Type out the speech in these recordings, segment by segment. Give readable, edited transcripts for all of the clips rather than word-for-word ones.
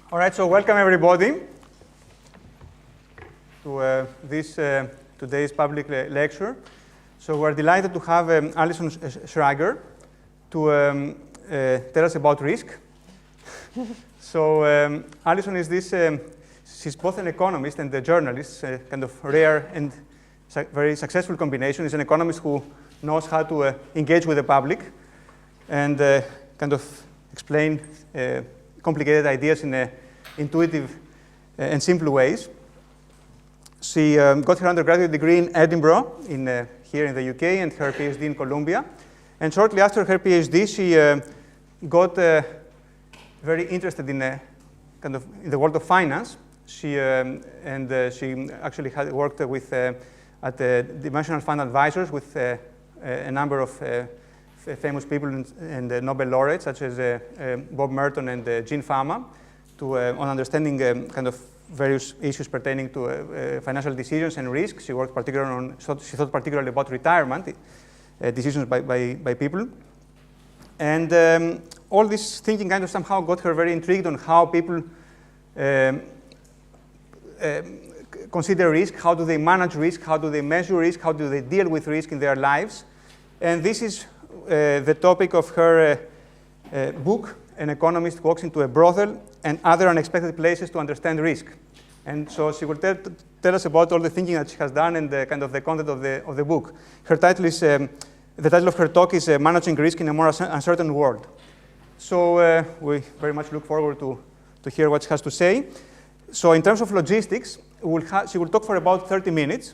All right, so welcome everybody to today's public lecture. So we're delighted to have Allison Schrager to tell us about risk. So Allison is she's both an economist and a journalist, a kind of rare and very successful combination. She's an economist who knows how to engage with the public and kind of explain complicated ideas in intuitive and simple ways. She got her undergraduate degree in Edinburgh, here in the UK, and her PhD in Columbia. And shortly after her PhD, she got very interested in in the world of finance. She actually had worked with at the Dimensional Fund Advisors with a number of famous people and Nobel laureates, such as Bob Merton and Gene Fama, on understanding kind of various issues pertaining to financial decisions and risk. She worked particularly she thought particularly about retirement decisions by people. And all this thinking kind of somehow got her very intrigued on how people consider risk, how do they manage risk, how do they measure risk, how do they deal with risk in their lives. And this is the topic of her book, An Economist Walks into a Brothel and Other Unexpected Places to Understand Risk. And so she will tell us about all the thinking that she has done and kind of the content of the book. Her title is, the title of her talk is Managing Risk in a More Uncertain World. So we very much look forward to hear what she has to say. So in terms of logistics, she will talk for about 30 minutes.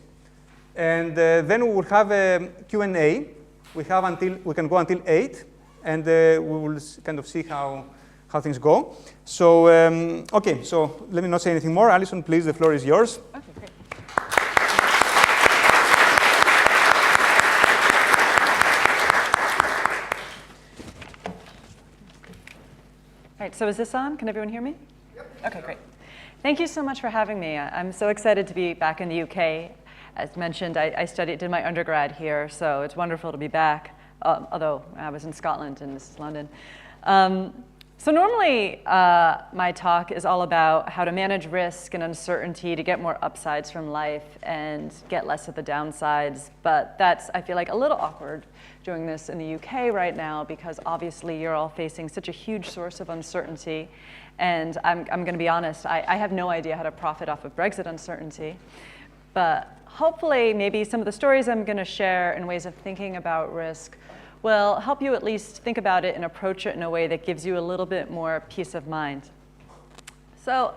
And then we will have a Q&A. We can go until 8, and we will kind of see how things go. So, OK, so let me not say anything more. Allison, please, the floor is yours. OK, great. All right, so is this on? Can everyone hear me? Yep. OK, great. Thank you so much for having me. I'm so excited to be back in the UK. As mentioned, I did my undergrad here, so it's wonderful to be back, although I was in Scotland and this is London. So normally, my talk is all about how to manage risk and uncertainty to get more upsides from life and get less of the downsides. But that's, I feel like, a little awkward doing this in the UK right now, because obviously you're all facing such a huge source of uncertainty. And I'm going to be honest, I have no idea how to profit off of Brexit uncertainty. But hopefully, maybe some of the stories I'm going to share and ways of thinking about risk will help you at least think about it and approach it in a way that gives you a little bit more peace of mind. So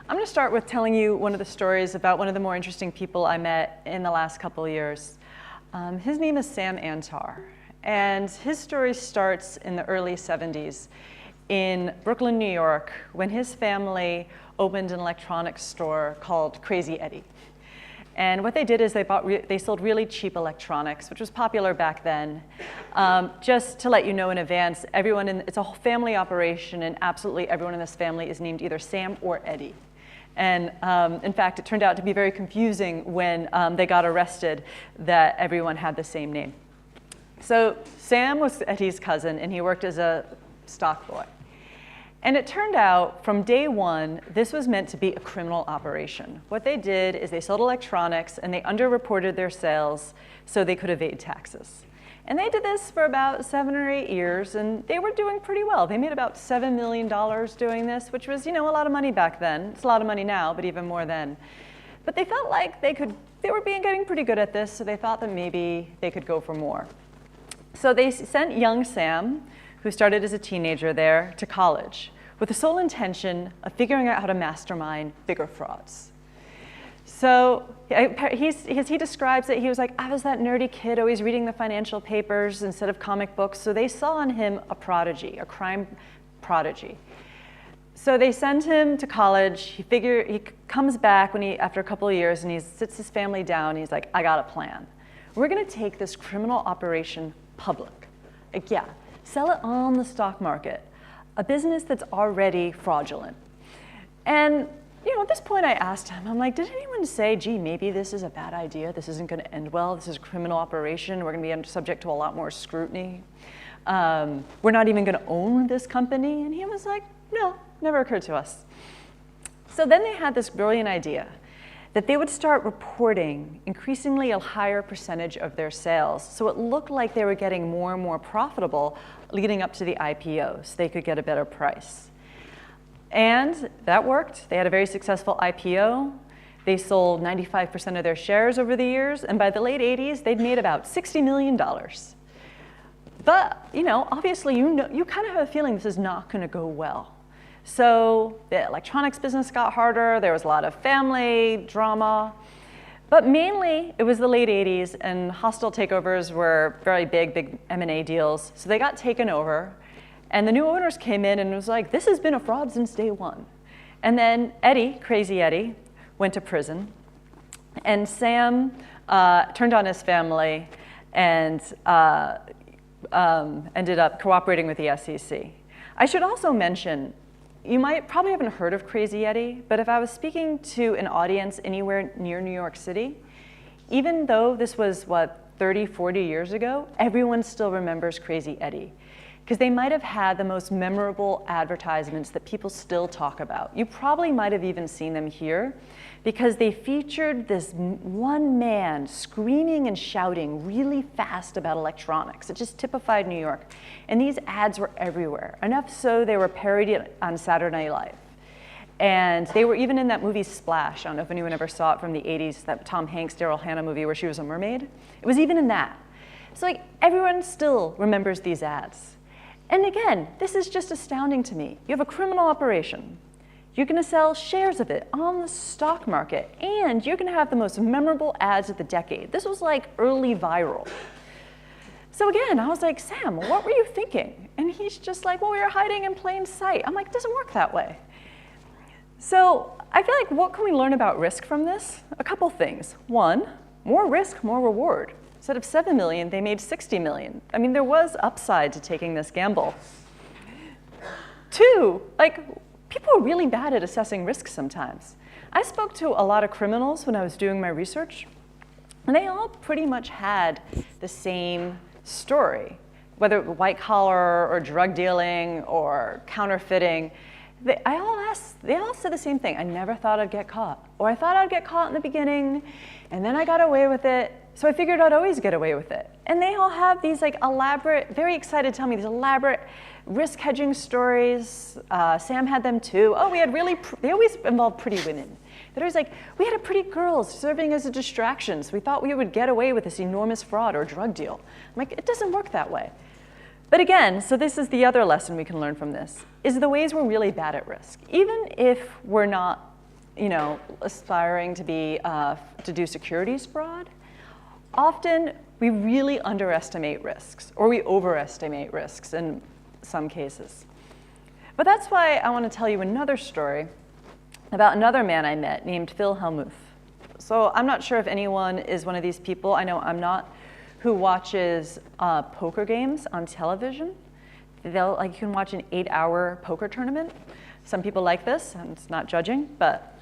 I'm going to start with telling you one of the stories about one of the more interesting people I met in the last couple of years. His name is Sam Antar. And his story starts in the early 70s in Brooklyn, New York, when his family opened an electronics store called CrazyEddie. And what they did is they sold really cheap electronics, which was popular back then. Just to let you know in advance, it's a whole family operation, and absolutely everyone in this family is named either Sam or Eddie. And in fact, it turned out to be very confusing when they got arrested that everyone had the same name. So Sam was Eddie's cousin, and he worked as a stock boy. And it turned out, from day one, this was meant to be a criminal operation. What they did is they sold electronics, and they underreported their sales so they could evade taxes. And they did this for about 7 or 8 years, and they were doing pretty well. They made about $7 million doing this, which was, a lot of money back then. It's a lot of money now, but even more then. But they felt like they were getting pretty good at this, so they thought that maybe they could go for more. So they sent young Sam, who started as a teenager there, to college with the sole intention of figuring out how to mastermind bigger frauds. So he describes it, he was like, I was that nerdy kid always reading the financial papers instead of comic books, so they saw in him a prodigy, a crime prodigy. So they send him to college. He comes back after a couple of years, and he sits his family down, and he's like, I got a plan. We're going to take this criminal operation public. Like, yeah. Sell it on the stock market, a business that's already fraudulent. And at this point I asked him, I'm like, did anyone say, gee, maybe this is a bad idea, this isn't going to end well, this is a criminal operation, we're going to be subject to a lot more scrutiny, we're not even going to own this company? And he was like, no, never occurred to us. So then they had this brilliant idea that they would start reporting increasingly a higher percentage of their sales. So it looked like they were getting more and more profitable leading up to the IPO, so they could get a better price. And that worked. They had a very successful IPO. They sold 95% of their shares over the years, and by the late 80s, they'd made about $60 million. But, obviously, you kind of have a feeling this is not going to go well. So the electronics business got harder. There was a lot of family drama. But mainly, it was the late 80s, and hostile takeovers were very big M&A deals. So they got taken over, and the new owners came in and was like, this has been a fraud since day one. And then Eddie, CrazyEddie, went to prison. And Sam turned on his family and ended up cooperating with the SEC. I should also mention, you probably haven't heard of CrazyEddie, but if I was speaking to an audience anywhere near New York City, even though this was, 30, 40 years ago, everyone still remembers CrazyEddie, because they might have had the most memorable advertisements that people still talk about. You probably might have even seen them here, because they featured this one man screaming and shouting really fast about electronics. It just typified New York. And these ads were everywhere, enough so they were parodied on Saturday Night Live. And they were even in that movie Splash. I don't know if anyone ever saw it from the 80s, that Tom Hanks, Daryl Hannah movie where she was a mermaid. It was even in that. So everyone still remembers these ads. And again, this is just astounding to me. You have a criminal operation. You're going to sell shares of it on the stock market, and you're going to have the most memorable ads of the decade. This was early viral. So again, I was like, Sam, what were you thinking? And he's just like, well, we were hiding in plain sight. I'm like, it doesn't work that way. So I feel like, what can we learn about risk from this? A couple things. One, more risk, more reward. Instead of 7 million, they made 60 million. I mean, there was upside to taking this gamble. Two, people are really bad at assessing risk sometimes. I spoke to a lot of criminals when I was doing my research, and they all pretty much had the same story, whether white collar or drug dealing or counterfeiting. They all said the same thing. I never thought I'd get caught, or I thought I'd get caught in the beginning, and then I got away with it, so I figured I'd always get away with it. And they all have these elaborate, very excited to tell me these elaborate risk hedging stories. Sam had them too. Oh, they always involve pretty women. They're always like, we had a pretty girl serving as a distraction, so we thought we would get away with this enormous fraud or drug deal. I'm like, it doesn't work that way. But again, so this is the other lesson we can learn from this, is the ways we're really bad at risk. Even if we're not, aspiring to do securities fraud, often we really underestimate risks, or we overestimate risks in some cases. But that's why I want to tell you another story about another man I met named Hellmuth. So I'm not sure if anyone is one of these people, I know I'm not, who watches poker games on television. You can watch an 8-hour poker tournament. Some people like this, and it's not judging, but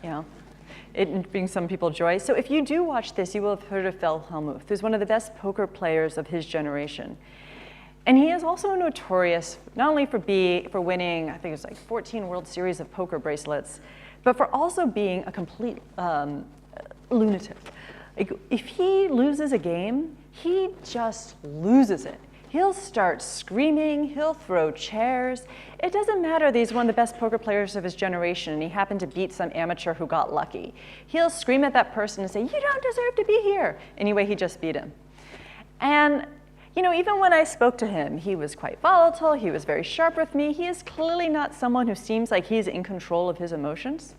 it brings some people joy. So if you do watch this, you will have heard of Hellmuth, who's one of the best poker players of his generation. And he is also notorious not only for winning, I think it was 14 World Series of poker bracelets, but for also being a complete lunatic. If he loses a game, he just loses it. He'll start screaming, he'll throw chairs. It doesn't matter that he's one of the best poker players of his generation and he happened to beat some amateur who got lucky. He'll scream at that person and say, you don't deserve to be here. Anyway, he just beat him. And even when I spoke to him, he was quite volatile, he was very sharp with me. He is clearly not someone who seems like he's in control of his emotions.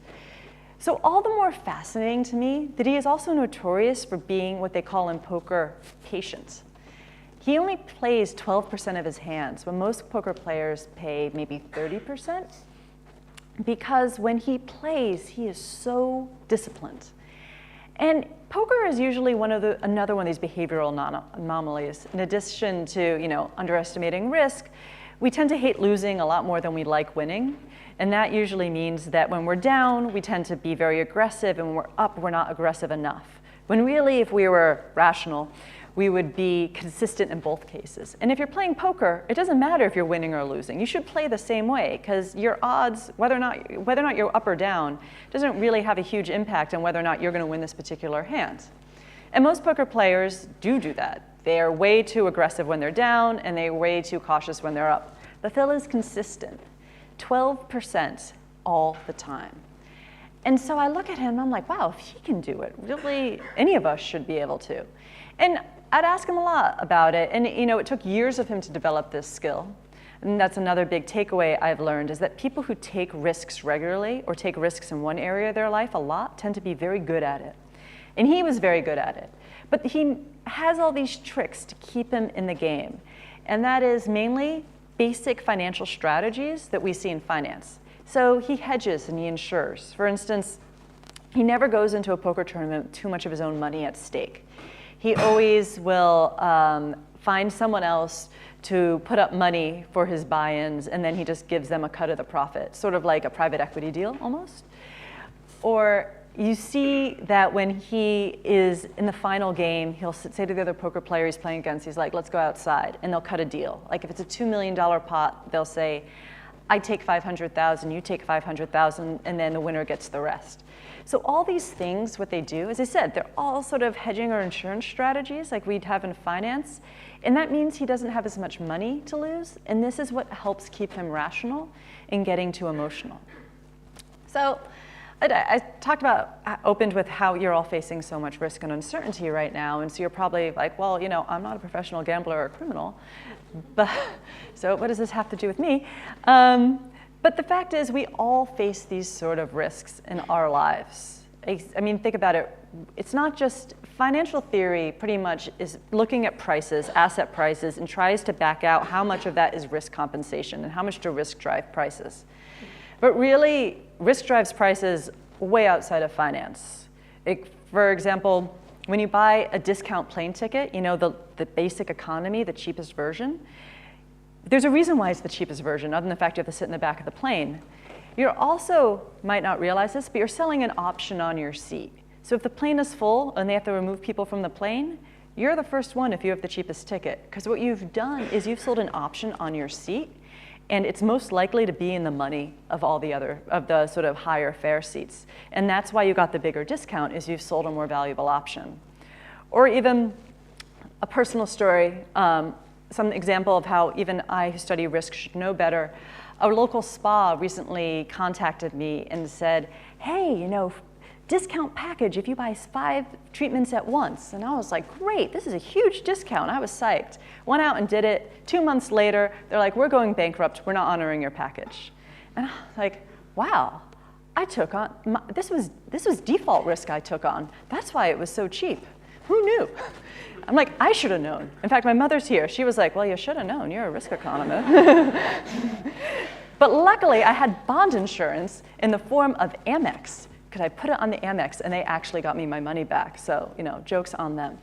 So all the more fascinating to me that he is also notorious for being what they call in poker, patient. He only plays 12% of his hands, when most poker players pay maybe 30%, because when he plays, he is so disciplined. And poker is usually another one of these behavioral anomalies. In addition to underestimating risk, we tend to hate losing a lot more than we like winning. And that usually means that when we're down, we tend to be very aggressive, and when we're up, we're not aggressive enough. When really, if we were rational, we would be consistent in both cases. And if you're playing poker, it doesn't matter if you're winning or losing. You should play the same way, because your odds, whether or not you're up or down, doesn't really have a huge impact on whether or not you're going to win this particular hand. And most poker players do that. They are way too aggressive when they're down, and they're way too cautious when they're up. But Phil is consistent, 12% all the time. And so I look at him, and I'm like, wow, if he can do it, really, any of us should be able to. And I'd ask him a lot about it, and it took years of him to develop this skill. And that's another big takeaway I've learned, is that people who take risks regularly or take risks in one area of their life a lot tend to be very good at it. And he was very good at it. But he has all these tricks to keep him in the game. And that is mainly basic financial strategies that we see in finance. So he hedges and he insures. For instance, he never goes into a poker tournament with too much of his own money at stake. He always will find someone else to put up money for his buy-ins, and then he just gives them a cut of the profit, sort of like a private equity deal almost. Or you see that when he is in the final game, he'll say to the other poker player he's playing against, he's like, let's go outside, and they'll cut a deal. Like if it's a $2 million pot, they'll say, I take 500,000, you take 500,000, and then the winner gets the rest. So all these things, what they do, as I said, they're all sort of hedging or insurance strategies like we'd have in finance. And that means he doesn't have as much money to lose. And this is what helps keep him rational in getting too emotional. So I talked about, opened with how you're all facing so much risk and uncertainty right now. And so you're probably like, well, I'm not a professional gambler or a criminal. But so what does this have to do with me? But the fact is, we all face these sort of risks in our lives. I mean, think about it. It's not just financial theory. Pretty much is looking at prices, asset prices, and tries to back out how much of that is risk compensation and how much do risk drive prices. But really, risk drives prices way outside of finance. For example, when you buy a discount plane ticket, the basic economy, the cheapest version, there's a reason why it's the cheapest version, other than the fact you have to sit in the back of the plane. You're also, might not realize this, but you're selling an option on your seat. So if the plane is full and they have to remove people from the plane, you're the first one if you have the cheapest ticket. Because what you've done is you've sold an option on your seat, and it's most likely to be in the money of all the other, of the sort of higher fare seats. And that's why you got the bigger discount, is you've sold a more valuable option. Or even a personal story, some example of how even I, who study risk, should know better. A local spa recently contacted me and said, hey, discount package if you buy 5 treatments at once. And I was like, great, this is a huge discount. I was psyched. Went out and did it. 2 months later, they're like, we're going bankrupt. We're not honoring your package. And I was like, wow, I took on, this was default risk I took on. That's why it was so cheap. Who knew? I'm like, I should have known. In fact, my mother's here. She was like, well, you should have known. You're a risk economist. But luckily, I had bond insurance in the form of Amex, because I put it on the Amex, and they actually got me my money back. So, joke's on them.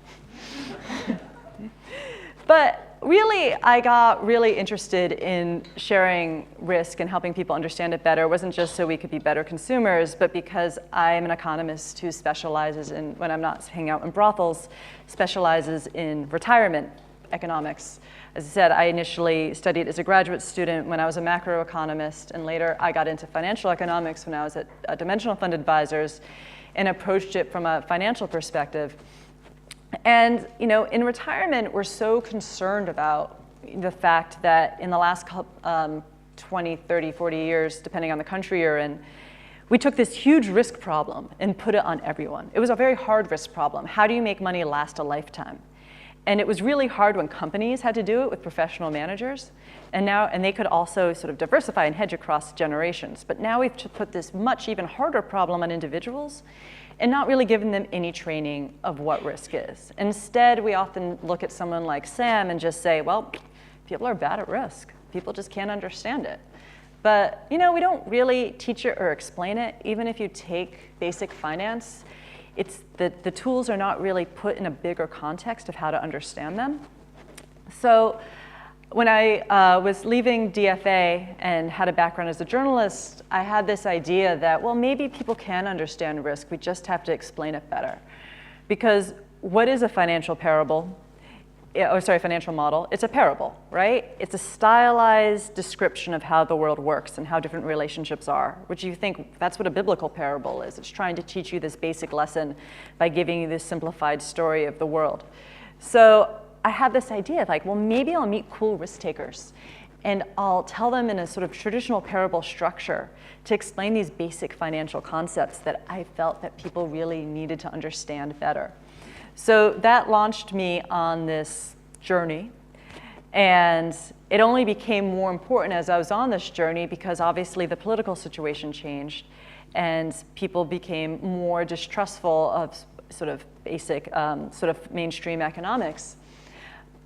But really, I got really interested in sharing risk and helping people understand it better. It wasn't just so we could be better consumers, but because I'm an economist who specializes in, when I'm not hanging out in brothels, specializes in retirement economics. As I said, I initially studied as a graduate student when I was a macroeconomist, and later I got into financial economics when I was at Dimensional Fund Advisors and approached it from a financial perspective. And in retirement, we're so concerned about the fact that in the last 20, 30, 40 years, depending on the country you're in, we took this huge risk problem and put it on everyone. It was a very hard risk problem. How do you make money last a lifetime? And it was really hard when companies had to do it with professional managers. And they could also sort of diversify and hedge across generations. But now we've put this much even harder problem on individuals and not really giving them any training of what risk is. Instead, we often look at someone like Sam and just say, well, people are bad at risk. People just can't understand it. But we don't really teach it or explain it. Even if you take basic finance, it's the tools are not really put in a bigger context of how to understand them. So when I was leaving DFA and had a background as a journalist, I had this idea that, well, maybe people can understand risk. We just have to explain it better. Because what is a financial parable? financial model, it's a parable, right? It's a stylized description of how the world works and how different relationships are, which you think that's what a biblical parable is. It's trying to teach you this basic lesson by giving you this simplified story of the world. So I had this idea of like, well, maybe I'll meet cool risk takers and I'll tell them in a sort of traditional parable structure to explain these basic financial concepts that I felt that people really needed to understand better. So that launched me on this journey, and it only became more important as I was on this journey because obviously the political situation changed and people became more distrustful of sort of basic, sort of mainstream economics.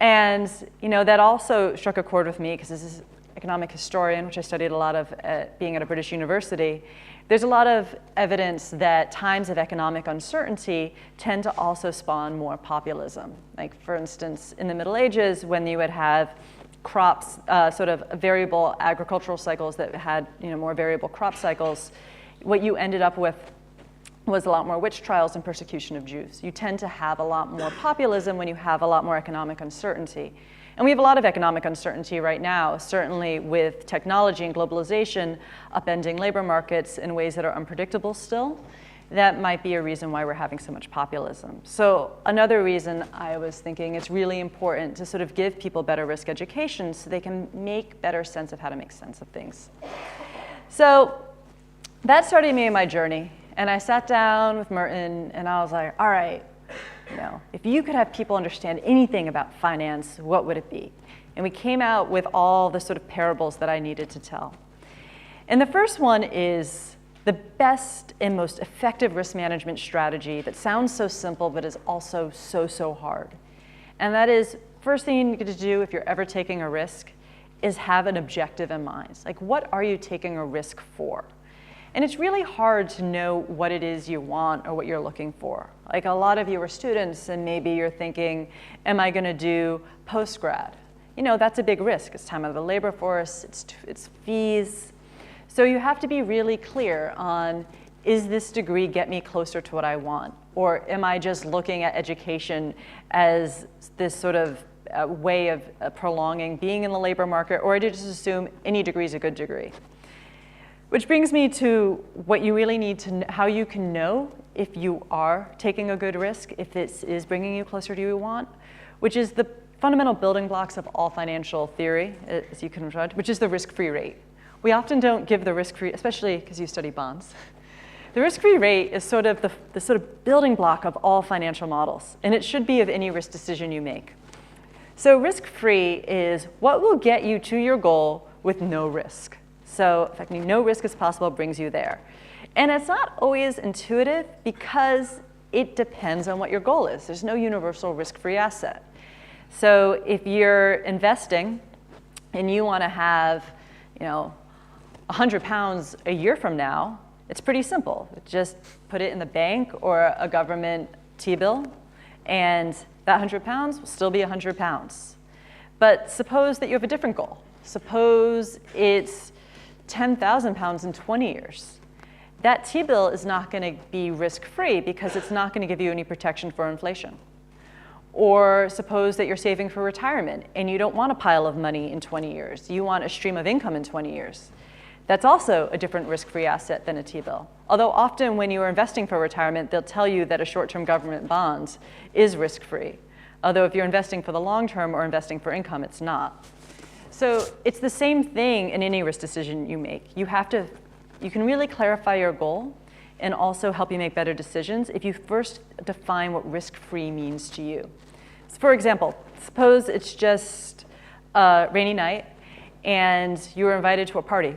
And that also struck a chord with me because as an economic historian, which I studied a lot of being at a British university, there's a lot of evidence that times of economic uncertainty tend to also spawn more populism. Like for instance, in the Middle Ages, when you would have crops, sort of variable agricultural cycles that had more variable crop cycles, what you ended up with was a lot more witch trials and persecution of Jews. You tend to have a lot more populism when you have a lot more economic uncertainty. And we have a lot of economic uncertainty right now, certainly with technology and globalization upending labor markets in ways that are unpredictable still. That might be a reason why we're having so much populism. So another reason I was thinking it's really important to sort of give people better risk education so they can make better sense of how to make sense of things. So that started me in my journey. And I sat down with Merton and I was like, all right, if you could have people understand anything about finance, what would it be? And we came out with all the sort of parables that I needed to tell. And the first one is the best and most effective risk management strategy that sounds so simple but is also so hard. And that is, first thing you need to do if you're ever taking a risk is have an objective in mind. Like, what are you taking a risk for? And it's really hard to know what it is you want or what you're looking for. Like a lot of you are students and maybe you're thinking, am I gonna do post-grad? That's a big risk. It's time out of the labor force, it's fees. So you have to be really clear on, is this degree get me closer to what I want? Or am I just looking at education as this sort of way of prolonging being in the labor market, or did I just assume any degree is a good degree? Which brings me to what you really need to know, how you can know if you are taking a good risk, if this is bringing you closer to what you want, which is the fundamental building blocks of all financial theory, as you can judge, which is the risk-free rate. We often don't give the risk-free, especially because you study bonds. The risk-free rate is sort of the sort of building block of all financial models, and it should be of any risk decision you make. So risk-free is what will get you to your goal with no risk. So in fact, no risk as possible brings you there. And it's not always intuitive because it depends on what your goal is. There's no universal risk-free asset. So if you're investing and you want to have, 100 pounds a year from now, it's pretty simple. Just put it in the bank or a government T-bill, and that 100 pounds will still be 100 pounds. But suppose that you have a different goal. Suppose it's 10,000 pounds in 20 years. That T-bill is not going to be risk-free because it's not going to give you any protection for inflation. Or suppose that you're saving for retirement and you don't want a pile of money in 20 years. You want a stream of income in 20 years. That's also a different risk-free asset than a T-bill. Although often when you are investing for retirement, they'll tell you that a short-term government bond is risk-free. Although if you're investing for the long term or investing for income, it's not. So it's the same thing in any risk decision you make. You can really clarify your goal and also help you make better decisions if you first define what risk-free means to you. So for example, suppose it's just a rainy night and you were invited to a party.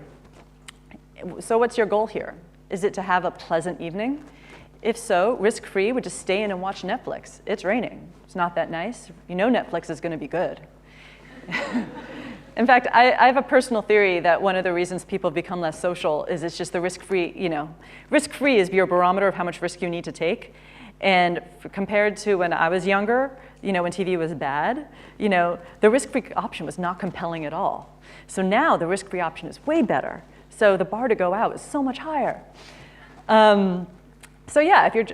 So what's your goal here? Is it to have a pleasant evening? If so, risk-free would just stay in and watch Netflix. It's raining. It's not that nice. Netflix is going to be good. In fact, I have a personal theory that one of the reasons people become less social is it's just the risk-free, risk-free is your barometer of how much risk you need to take. And compared to when I was younger, when TV was bad, the risk-free option was not compelling at all. So now the risk-free option is way better. So the bar to go out is so much higher. So yeah, if your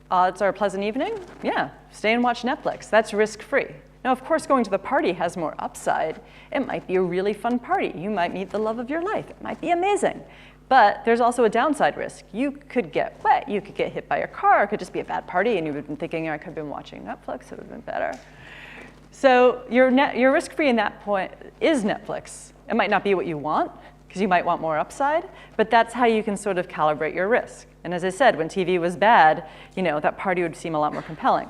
odds are a pleasant evening, yeah, stay and watch Netflix. That's risk-free. Now, of course, going to the party has more upside. It might be a really fun party. You might meet the love of your life. It might be amazing. But there's also a downside risk. You could get wet. You could get hit by a car. It could just be a bad party, and you've been thinking, I could have been watching Netflix. It would have been better. So your risk-free in that point is Netflix. It might not be what you want, because you might want more upside, but that's how you can sort of calibrate your risk. And as I said, when TV was bad, that party would seem a lot more compelling.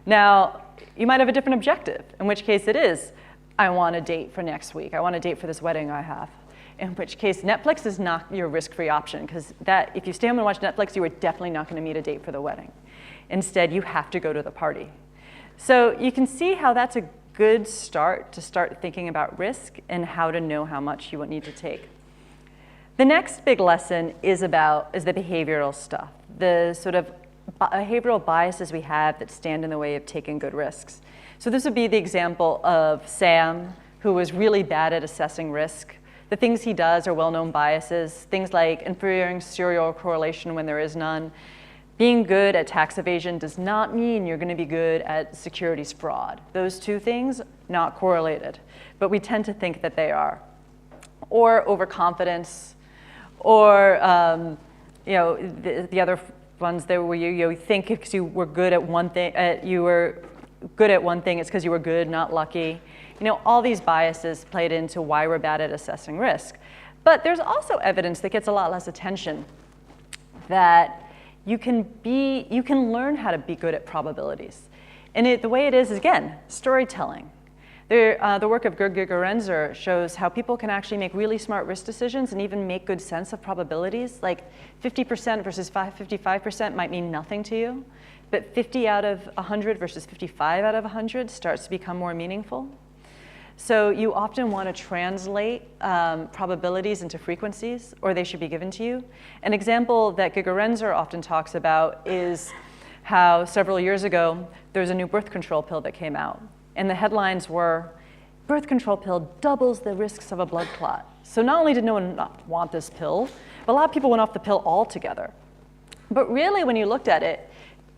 Now, you might have a different objective, in which case it is, I want a date for next week. I want a date for this wedding I have. In which case, Netflix is not your risk-free option, because if you stay home and watch Netflix, you are definitely not going to meet a date for the wedding. Instead, you have to go to the party. So you can see how that's a good start to start thinking about risk and how to know how much you would need to take. The next big lesson is the behavioral stuff, the sort of behavioral biases we have that stand in the way of taking good risks. So this would be the example of Sam, who was really bad at assessing risk. The things he does are well-known biases, things like inferring serial correlation when there is none. Being good at tax evasion does not mean you're going to be good at securities fraud. Those two things, not correlated, but we tend to think that they are. Or overconfidence, or the other ones there where you think because you were good at one thing, it's because you were good, not lucky. All these biases played into why we're bad at assessing risk. But there's also evidence that gets a lot less attention that you can learn how to be good at probabilities. And the way it is again, storytelling. The work of Gerd Gigerenzer shows how people can actually make really smart risk decisions and even make good sense of probabilities. Like 50% versus 55% might mean nothing to you, but 50 out of 100 versus 55 out of 100 starts to become more meaningful. So you often want to translate probabilities into frequencies, or they should be given to you. An example that Gigerenzer often talks about is how several years ago there was a new birth control pill that came out. And the headlines were, birth control pill doubles the risks of a blood clot. So not only did no one not want this pill, but a lot of people went off the pill altogether. But really, when you looked at it,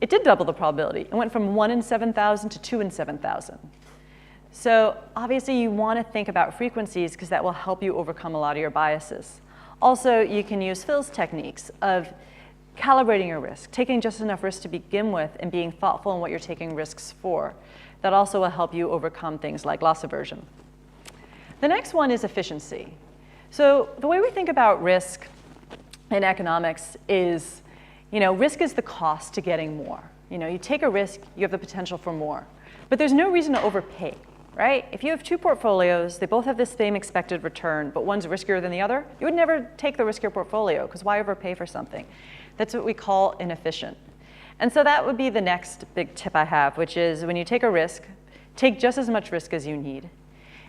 it did double the probability. It went from 1 in 7,000 to 2 in 7,000. So obviously, you want to think about frequencies because that will help you overcome a lot of your biases. Also, you can use Phil's techniques of calibrating your risk, taking just enough risk to begin with, and being thoughtful in what you're taking risks for. That also will help you overcome things like loss aversion. The next one is efficiency. So the way we think about risk in economics is, risk is the cost to getting more. You take a risk, you have the potential for more. But there's no reason to overpay, right? If you have two portfolios, they both have the same expected return, but one's riskier than the other, you would never take the riskier portfolio, because why overpay for something? That's what we call inefficient. And so that would be the next big tip I have, which is when you take a risk, take just as much risk as you need.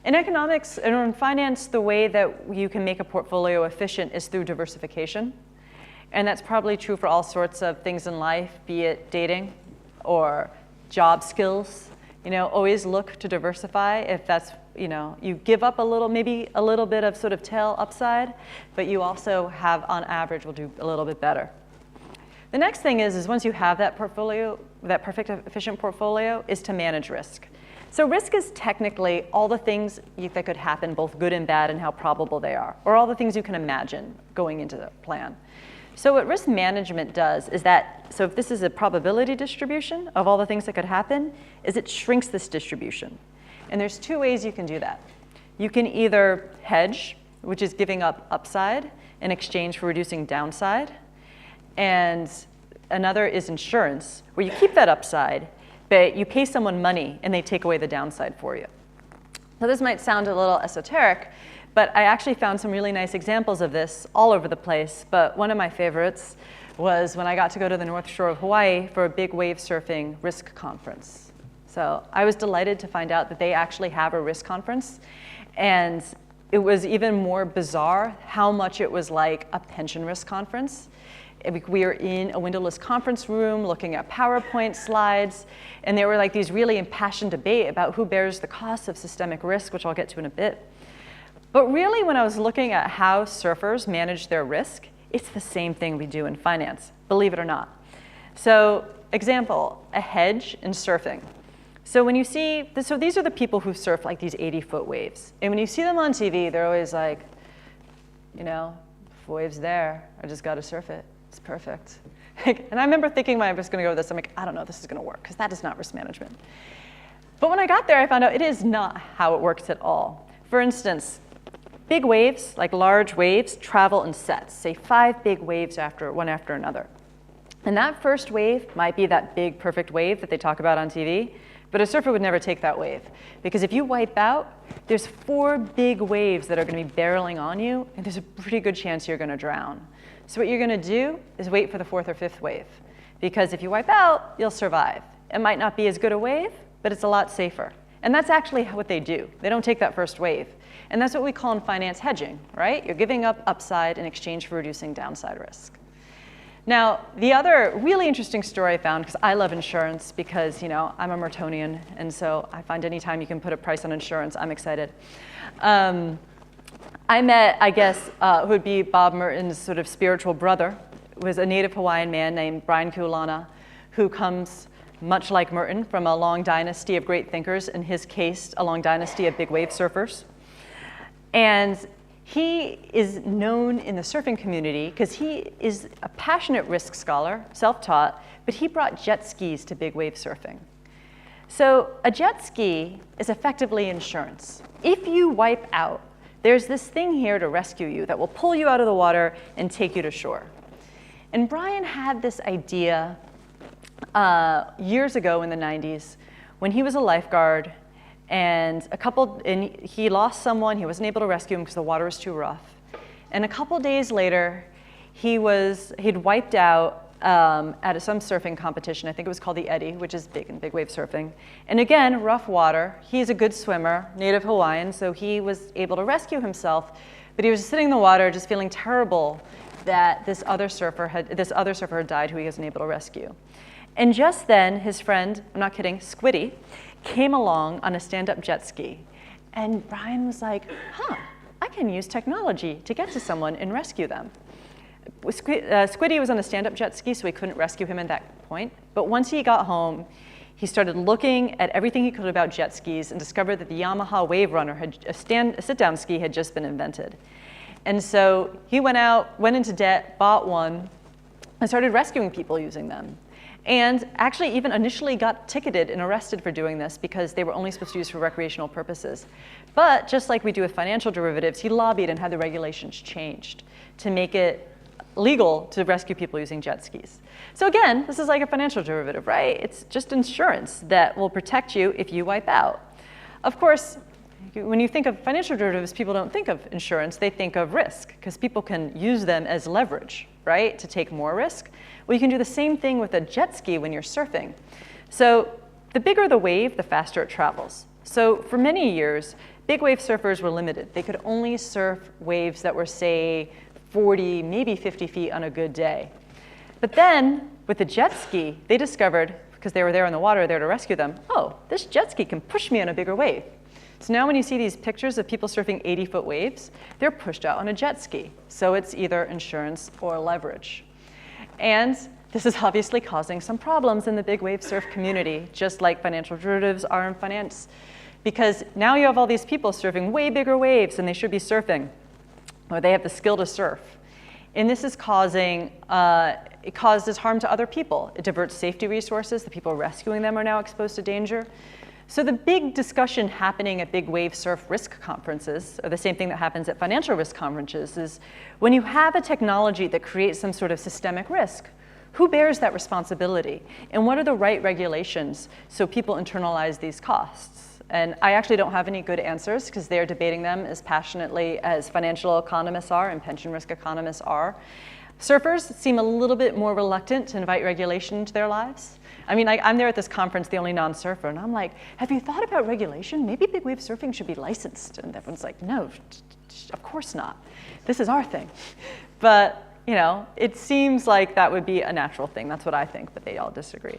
In economics and in finance, the way that you can make a portfolio efficient is through diversification. And that's probably true for all sorts of things in life, be it dating or job skills. Always look to diversify if that's, you give up maybe a little bit of sort of tail upside, but you also have, on average, will do a little bit better. The next thing is once you have that portfolio, that perfect efficient portfolio, is to manage risk. So risk is technically all the things that could happen, both good and bad, and how probable they are, or all the things you can imagine going into the plan. So what risk management does is so if this is a probability distribution of all the things that could happen, is it shrinks this distribution. And there's two ways you can do that. You can either hedge, which is giving up upside in exchange for reducing downside. And another is insurance, where you keep that upside, but you pay someone money and they take away the downside for you. So this might sound a little esoteric, but I actually found some really nice examples of this all over the place. But one of my favorites was when I got to go to the North Shore of Hawaii for a big wave surfing risk conference. So I was delighted to find out that they actually have a risk conference. And it was even more bizarre how much it was like a pension risk conference. We were in a windowless conference room looking at PowerPoint slides, and there were like these really impassioned debate about who bears the cost of systemic risk, which I'll get to in a bit. But really, when I was looking at how surfers manage their risk, it's the same thing we do in finance, believe it or not. So example, a hedge in surfing. So when you see, so these are the people who surf like these 80-foot waves. And when you see them on TV, they're always like, you know, the wave's there. I just got to surf it. It's perfect. And I remember thinking when I was going to go with this, I'm like, I don't know if this is going to work, because that is not risk management. But when I got there, I found out it is not how it works at all. For instance, big waves, like large waves, travel in sets, say 5 big waves one after another. And that first wave might be that big, perfect wave that they talk about on TV, but a surfer would never take that wave. Because if you wipe out, there's 4 big waves that are going to be barreling on you, and there's a pretty good chance you're going to drown. So what you're going to do is wait for the 4th or 5th wave. Because if you wipe out, you'll survive. It might not be as good a wave, but it's a lot safer. And that's actually what they do. They don't take that first wave. And that's what we call in finance hedging, right? You're giving up upside in exchange for reducing downside risk. Now, the other really interesting story I found, because I love insurance, because I'm a Mertonian, and so I find anytime you can put a price on insurance, I'm excited. I met, I guess, who would be Bob Merton's sort of spiritual brother, was a native Hawaiian man named Brian Kallana, who comes, much like Merton, from a long dynasty of great thinkers, in his case, a long dynasty of big wave surfers. And he is known in the surfing community because he is a passionate risk scholar, self-taught, but he brought jet skis to big wave surfing. So a jet ski is effectively insurance. If you wipe out, there's this thing here to rescue you that will pull you out of the water and take you to shore. And Brian had this idea years ago in the 90s when he was a lifeguard, and he lost someone. He wasn't able to rescue him because the water was too rough. And a couple days later, he'd wiped out at some surfing competition. I think it was called the Eddy, which is big in big wave surfing. And again, rough water. He's a good swimmer, native Hawaiian, so he was able to rescue himself. But he was sitting in the water, just feeling terrible that this other surfer had died who he wasn't able to rescue. And just then, his friend, I'm not kidding, Squiddy, came along on a stand-up jet ski. And Brian was like, I can use technology to get to someone and rescue them. Squiddy was on a stand-up jet ski, so we couldn't rescue him at that point. But once he got home, he started looking at everything he could about jet skis and discovered that the Yamaha Wave Runner, a sit-down ski, had just been invented. And so he went into debt, bought one, and started rescuing people using them. And actually even initially got ticketed and arrested for doing this because they were only supposed to use for recreational purposes. But just like we do with financial derivatives, he lobbied and had the regulations changed to make it legal to rescue people using jet skis. So again, this is like a financial derivative, right? It's just insurance that will protect you if you wipe out. Of course, when you think of financial derivatives, people don't think of insurance, they think of risk, because people can use them as leverage, right, to take more risk. Well, you can do the same thing with a jet ski when you're surfing. So the bigger the wave, the faster it travels. So for many years, big wave surfers were limited. They could only surf waves that were, say, 40, maybe 50 feet on a good day. But then, with the jet ski, they discovered, because they were there in the water, there to rescue them, oh, this jet ski can push me on a bigger wave. So now when you see these pictures of people surfing 80-foot waves, they're pushed out on a jet ski. So it's either insurance or leverage. And this is obviously causing some problems in the big wave surf community, just like financial derivatives are in finance. Because now you have all these people surfing way bigger waves than they should be surfing, or they have the skill to surf. And this is it causes harm to other people. It diverts safety resources. The people rescuing them are now exposed to danger. So the big discussion happening at big wave surf risk conferences, or the same thing that happens at financial risk conferences, is when you have a technology that creates some sort of systemic risk, who bears that responsibility? And what are the right regulations so people internalize these costs? And I actually don't have any good answers because they're debating them as passionately as financial economists are and pension risk economists are. Surfers seem a little bit more reluctant to invite regulation into their lives. I mean, I'm there at this conference, the only non-surfer, and I'm like, have you thought about regulation? Maybe big wave surfing should be licensed. And everyone's like, no, of course not. This is our thing. But, it seems like that would be a natural thing. That's what I think, but they all disagree.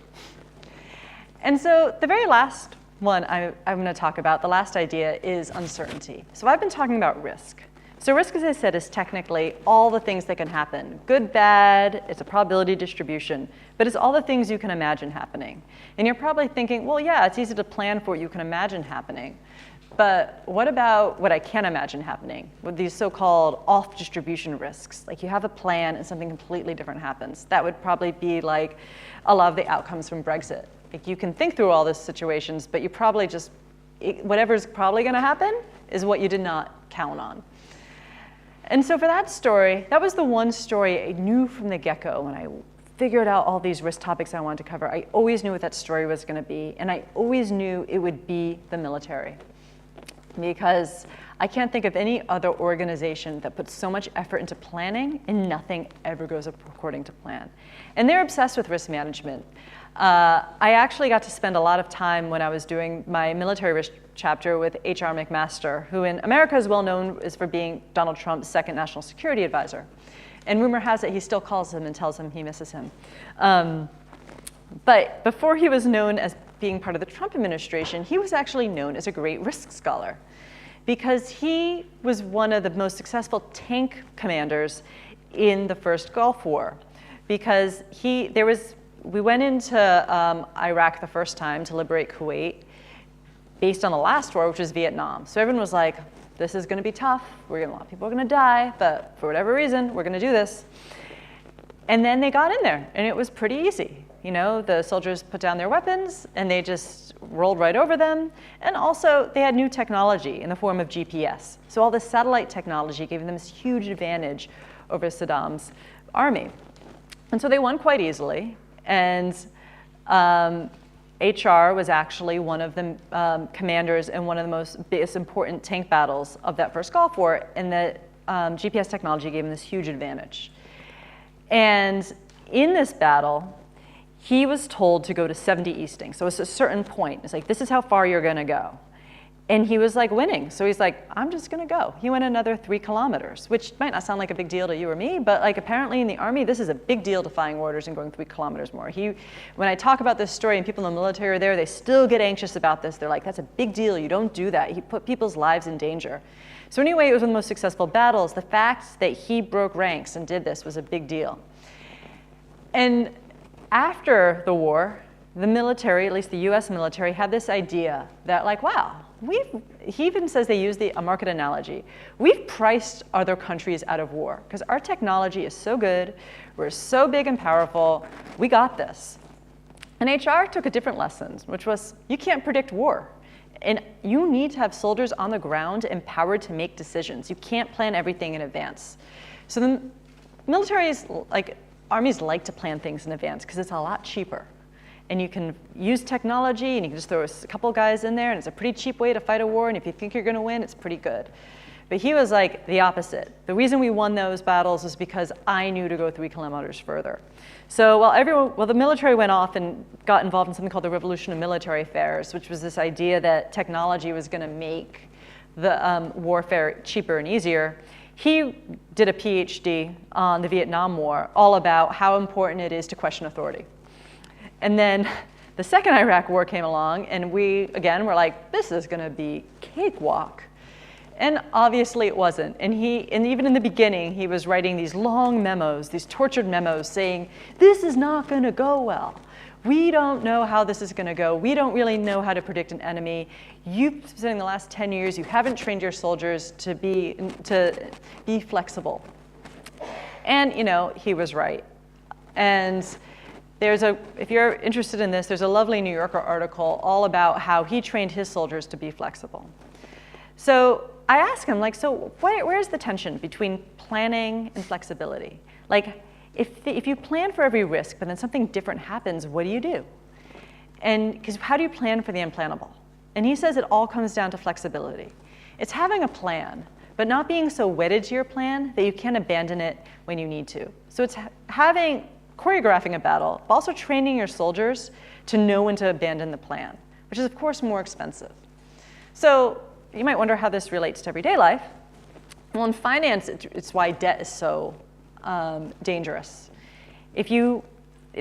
And so the very last one I'm going to talk about, the last idea, is uncertainty. So I've been talking about risk. So risk, as I said, is technically all the things that can happen. Good, bad, it's a probability distribution, but it's all the things you can imagine happening. And you're probably thinking, well, yeah, it's easy to plan for what you can imagine happening. But what about what I can't imagine happening with these so-called off-distribution risks? Like you have a plan and something completely different happens. That would probably be like a lot of the outcomes from Brexit. Like you can think through all these situations, but you probably just, whatever's probably going to happen is what you did not count on. And so for that story, that was the one story I knew from the get-go when I figured out all these risk topics I wanted to cover. I always knew what that story was going to be, and I always knew it would be the military. Because I can't think of any other organization that puts so much effort into planning and nothing ever goes according to plan. And they're obsessed with risk management. I actually got to spend a lot of time when I was doing my military risk chapter with H.R. McMaster, who in America is well known as for being Donald Trump's second national security advisor. And rumor has it he still calls him and tells him he misses him. But before he was known as being part of the Trump administration, he was actually known as a great risk scholar because he was one of the most successful tank commanders in the first Gulf War. Because we went into Iraq the first time to liberate Kuwait based on the last war, which was Vietnam. So everyone was like, this is going to be tough. A lot of people are going to die, but for whatever reason, we're going to do this. And then they got in there, and it was pretty easy. You know, the soldiers put down their weapons, and they just rolled right over them. And also, they had new technology in the form of GPS. So all the satellite technology gave them this huge advantage over Saddam's army. And so they won quite easily. And HR was actually one of the commanders in one of the biggest important tank battles of that first Gulf War, and the GPS technology gave him this huge advantage. And in this battle, he was told to go to 70 easting. So it's a certain point. It's like, this is how far you're going to go. And he was like winning. So he's like, I'm just going to go. He went another 3 kilometers, which might not sound like a big deal to you or me, but like apparently in the Army, this is a big deal, defying orders and going 3 kilometers more. When I talk about this story and people in the military are there, they still get anxious about this. They're like, that's a big deal. You don't do that. He put people's lives in danger. So anyway, it was one of the most successful battles. The fact that he broke ranks and did this was a big deal. And after the war, the military, at least the US military, had this idea that like, wow, he even says they use a market analogy. We've priced other countries out of war because our technology is so good, we're so big and powerful, we got this. And HR took a different lesson, which was you can't predict war. And you need to have soldiers on the ground empowered to make decisions. You can't plan everything in advance. So the military's armies like to plan things in advance because it's a lot cheaper. And you can use technology, and you can just throw a couple guys in there, and it's a pretty cheap way to fight a war, and if you think you're going to win, it's pretty good. But he was like the opposite. The reason we won those battles was because I knew to go 3 kilometers further. So while the military went off and got involved in something called the Revolution of Military Affairs, which was this idea that technology was going to make the warfare cheaper and easier, he did a PhD on the Vietnam War, all about how important it is to question authority. And then the second Iraq war came along, and we, again, were like, this is going to be cakewalk. And obviously it wasn't. And even in the beginning, he was writing these long memos, these tortured memos saying, this is not going to go well. We don't know how this is going to go. We don't really know how to predict an enemy. You've spent the last 10 years, you haven't trained your soldiers to be flexible. And, he was right. And if you're interested in this, there's a lovely New Yorker article all about how he trained his soldiers to be flexible. So I asked him, so where's the tension between planning and flexibility? Like, if you plan for every risk, but then something different happens, what do you do? And because how do you plan for the unplannable? And he says it all comes down to flexibility. It's having a plan, but not being so wedded to your plan that you can't abandon it when you need to. So it's choreographing a battle, but also training your soldiers to know when to abandon the plan, which is of course more expensive. So you might wonder how this relates to everyday life. Well, in finance, it's why debt is so dangerous. If you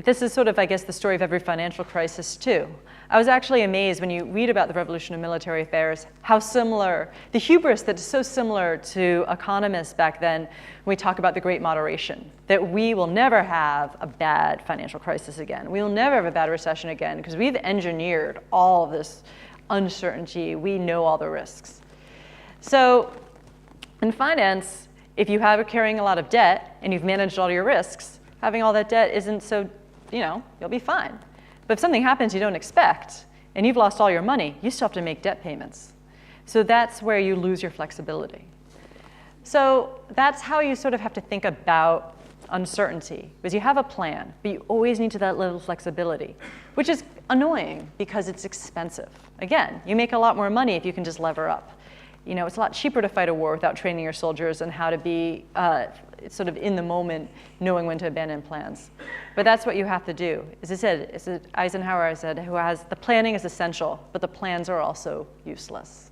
this is sort of, I guess, the story of every financial crisis too. I was actually amazed when you read about the revolution of military affairs, how similar, the hubris that's so similar to economists back then when we talk about the Great Moderation, that we will never have a bad financial crisis again. We will never have a bad recession again because we've engineered all of this uncertainty. We know all the risks. So in finance, if you are carrying a lot of debt and you've managed all your risks, having all that debt isn't so, you'll be fine. But if something happens you don't expect and you've lost all your money, you still have to make debt payments. So that's where you lose your flexibility. So that's how you sort of have to think about uncertainty, because you have a plan, but you always need that little flexibility, which is annoying because it's expensive. Again, you make a lot more money if you can just lever up. It's a lot cheaper to fight a war without training your soldiers and how to be sort of in the moment, knowing when to abandon plans. But that's what you have to do. As I said, Eisenhower said, the planning is essential, but the plans are also useless.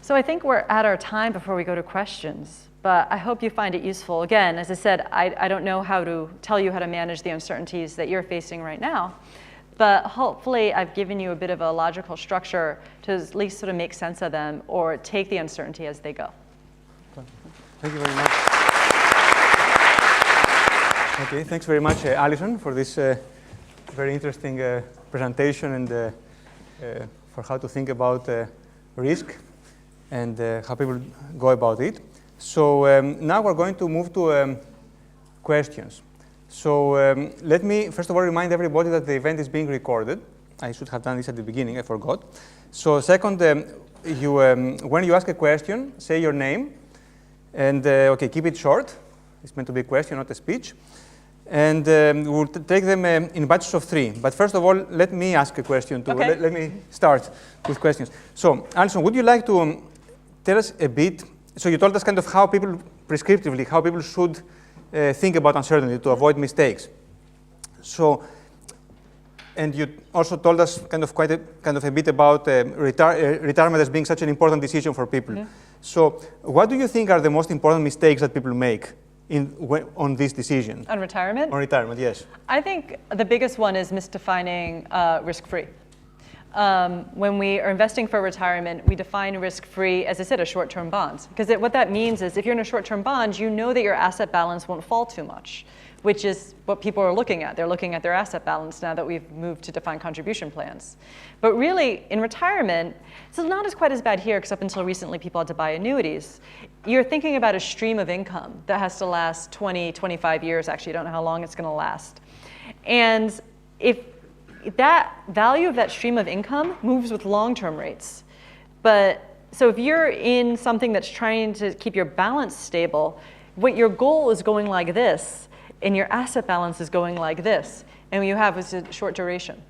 So I think we're at our time before we go to questions, but I hope you find it useful. Again, as I said, I don't know how to tell you how to manage the uncertainties that you're facing right now, but hopefully I've given you a bit of a logical structure to at least sort of make sense of them or take the uncertainty as they go. Thank you very much. Okay, thanks very much, Allison, for this very interesting presentation and for how to think about risk and how people go about it. So now we're going to move to questions. So let me, first of all, remind everybody that the event is being recorded. I should have done this at the beginning, I forgot. So second, when you ask a question, say your name. And okay, keep it short. It's meant to be a question, not a speech. And we'll take them in batches of 3. But first of all, let me ask a question too. Okay. Let me start with questions. So, Allison, would you like to tell us a bit? So you told us kind of how people, prescriptively, how people should think about uncertainty to avoid mistakes. So, and you also told us kind of a bit about retirement as being such an important decision for people. Yeah. So, what do you think are the most important mistakes that people make on this decision? On retirement? On retirement, yes. I think the biggest one is misdefining risk-free. When we are investing for retirement, we define risk-free, as I said, a short-term bond. Because what that means is if you're in a short-term bond, you know that your asset balance won't fall too much, which is what people are looking at. They're looking at their asset balance now that we've moved to defined contribution plans. But really, in retirement, it's not quite as bad here, because up until recently, people had to buy annuities. You're thinking about a stream of income that has to last 20, 25 years. Actually, you don't know how long it's going to last. And if that value of that stream of income moves with long-term rates. So if you're in something that's trying to keep your balance stable, what your goal is going like this, and your asset balance is going like this, and what you have is a short duration.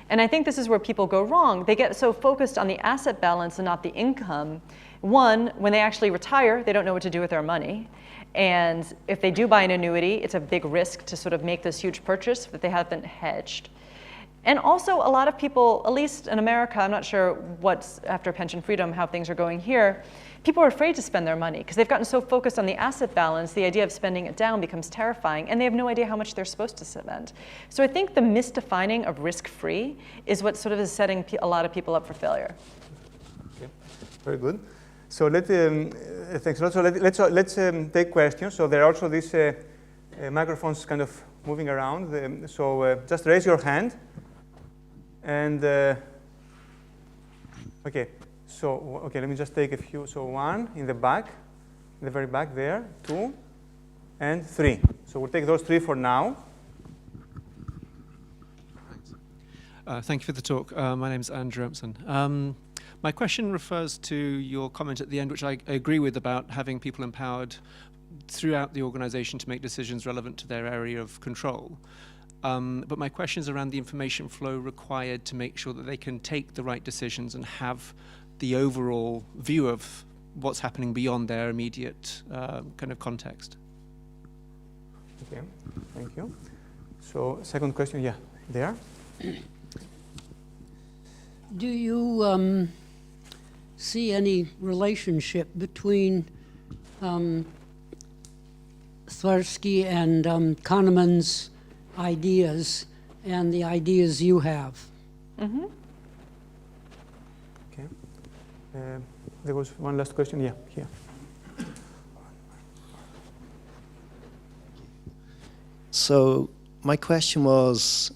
And I think this is where people go wrong. They get so focused on the asset balance and not the income. One, when they actually retire, they don't know what to do with their money. And if they do buy an annuity, it's a big risk to sort of make this huge purchase that they haven't hedged. And also, a lot of people, at least in America, I'm not sure what's after pension freedom, how things are going here, people are afraid to spend their money because they've gotten so focused on the asset balance, the idea of spending it down becomes terrifying, and they have no idea how much they're supposed to spend. So I think the misdefining of risk-free is what sort of is setting a lot of people up for failure. Okay, very good. So thanks a lot. So let's take questions. So there are also these microphones kind of moving around. So just raise your hand. And okay, so let me just take a few. So 1 in the back, in the very back there, 2, and 3. So we'll take those 3 for now. Thank you for the talk. My name is Andrew Empson. My question refers to your comment at the end, which I agree with, about having people empowered throughout the organization to make decisions relevant to their area of control. But my question is around the information flow required to make sure that they can take the right decisions and have the overall view of what's happening beyond their immediate kind of context. Okay, thank you. So second question, yeah, there. Do you see any relationship between Tversky and Kahneman's ideas and the ideas you have. Mm-hmm. Okay. There was one last question. Yeah, here. So my question was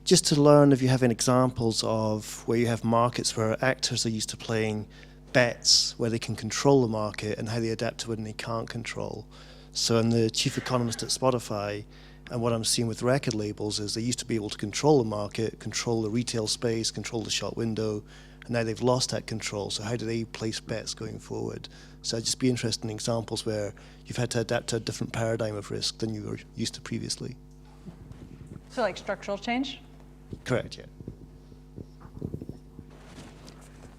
just to learn if you have any examples of where you have markets where actors are used to playing bets where they can control the market and how they adapt to when they can't control. So I'm the chief economist at Spotify, and what I'm seeing with record labels is they used to be able to control the market, control the retail space, control the shop window, and now they've lost that control. So how do they place bets going forward? So I'd just be interested in examples where you've had to adapt to a different paradigm of risk than you were used to previously. So like structural change? Correct, yeah.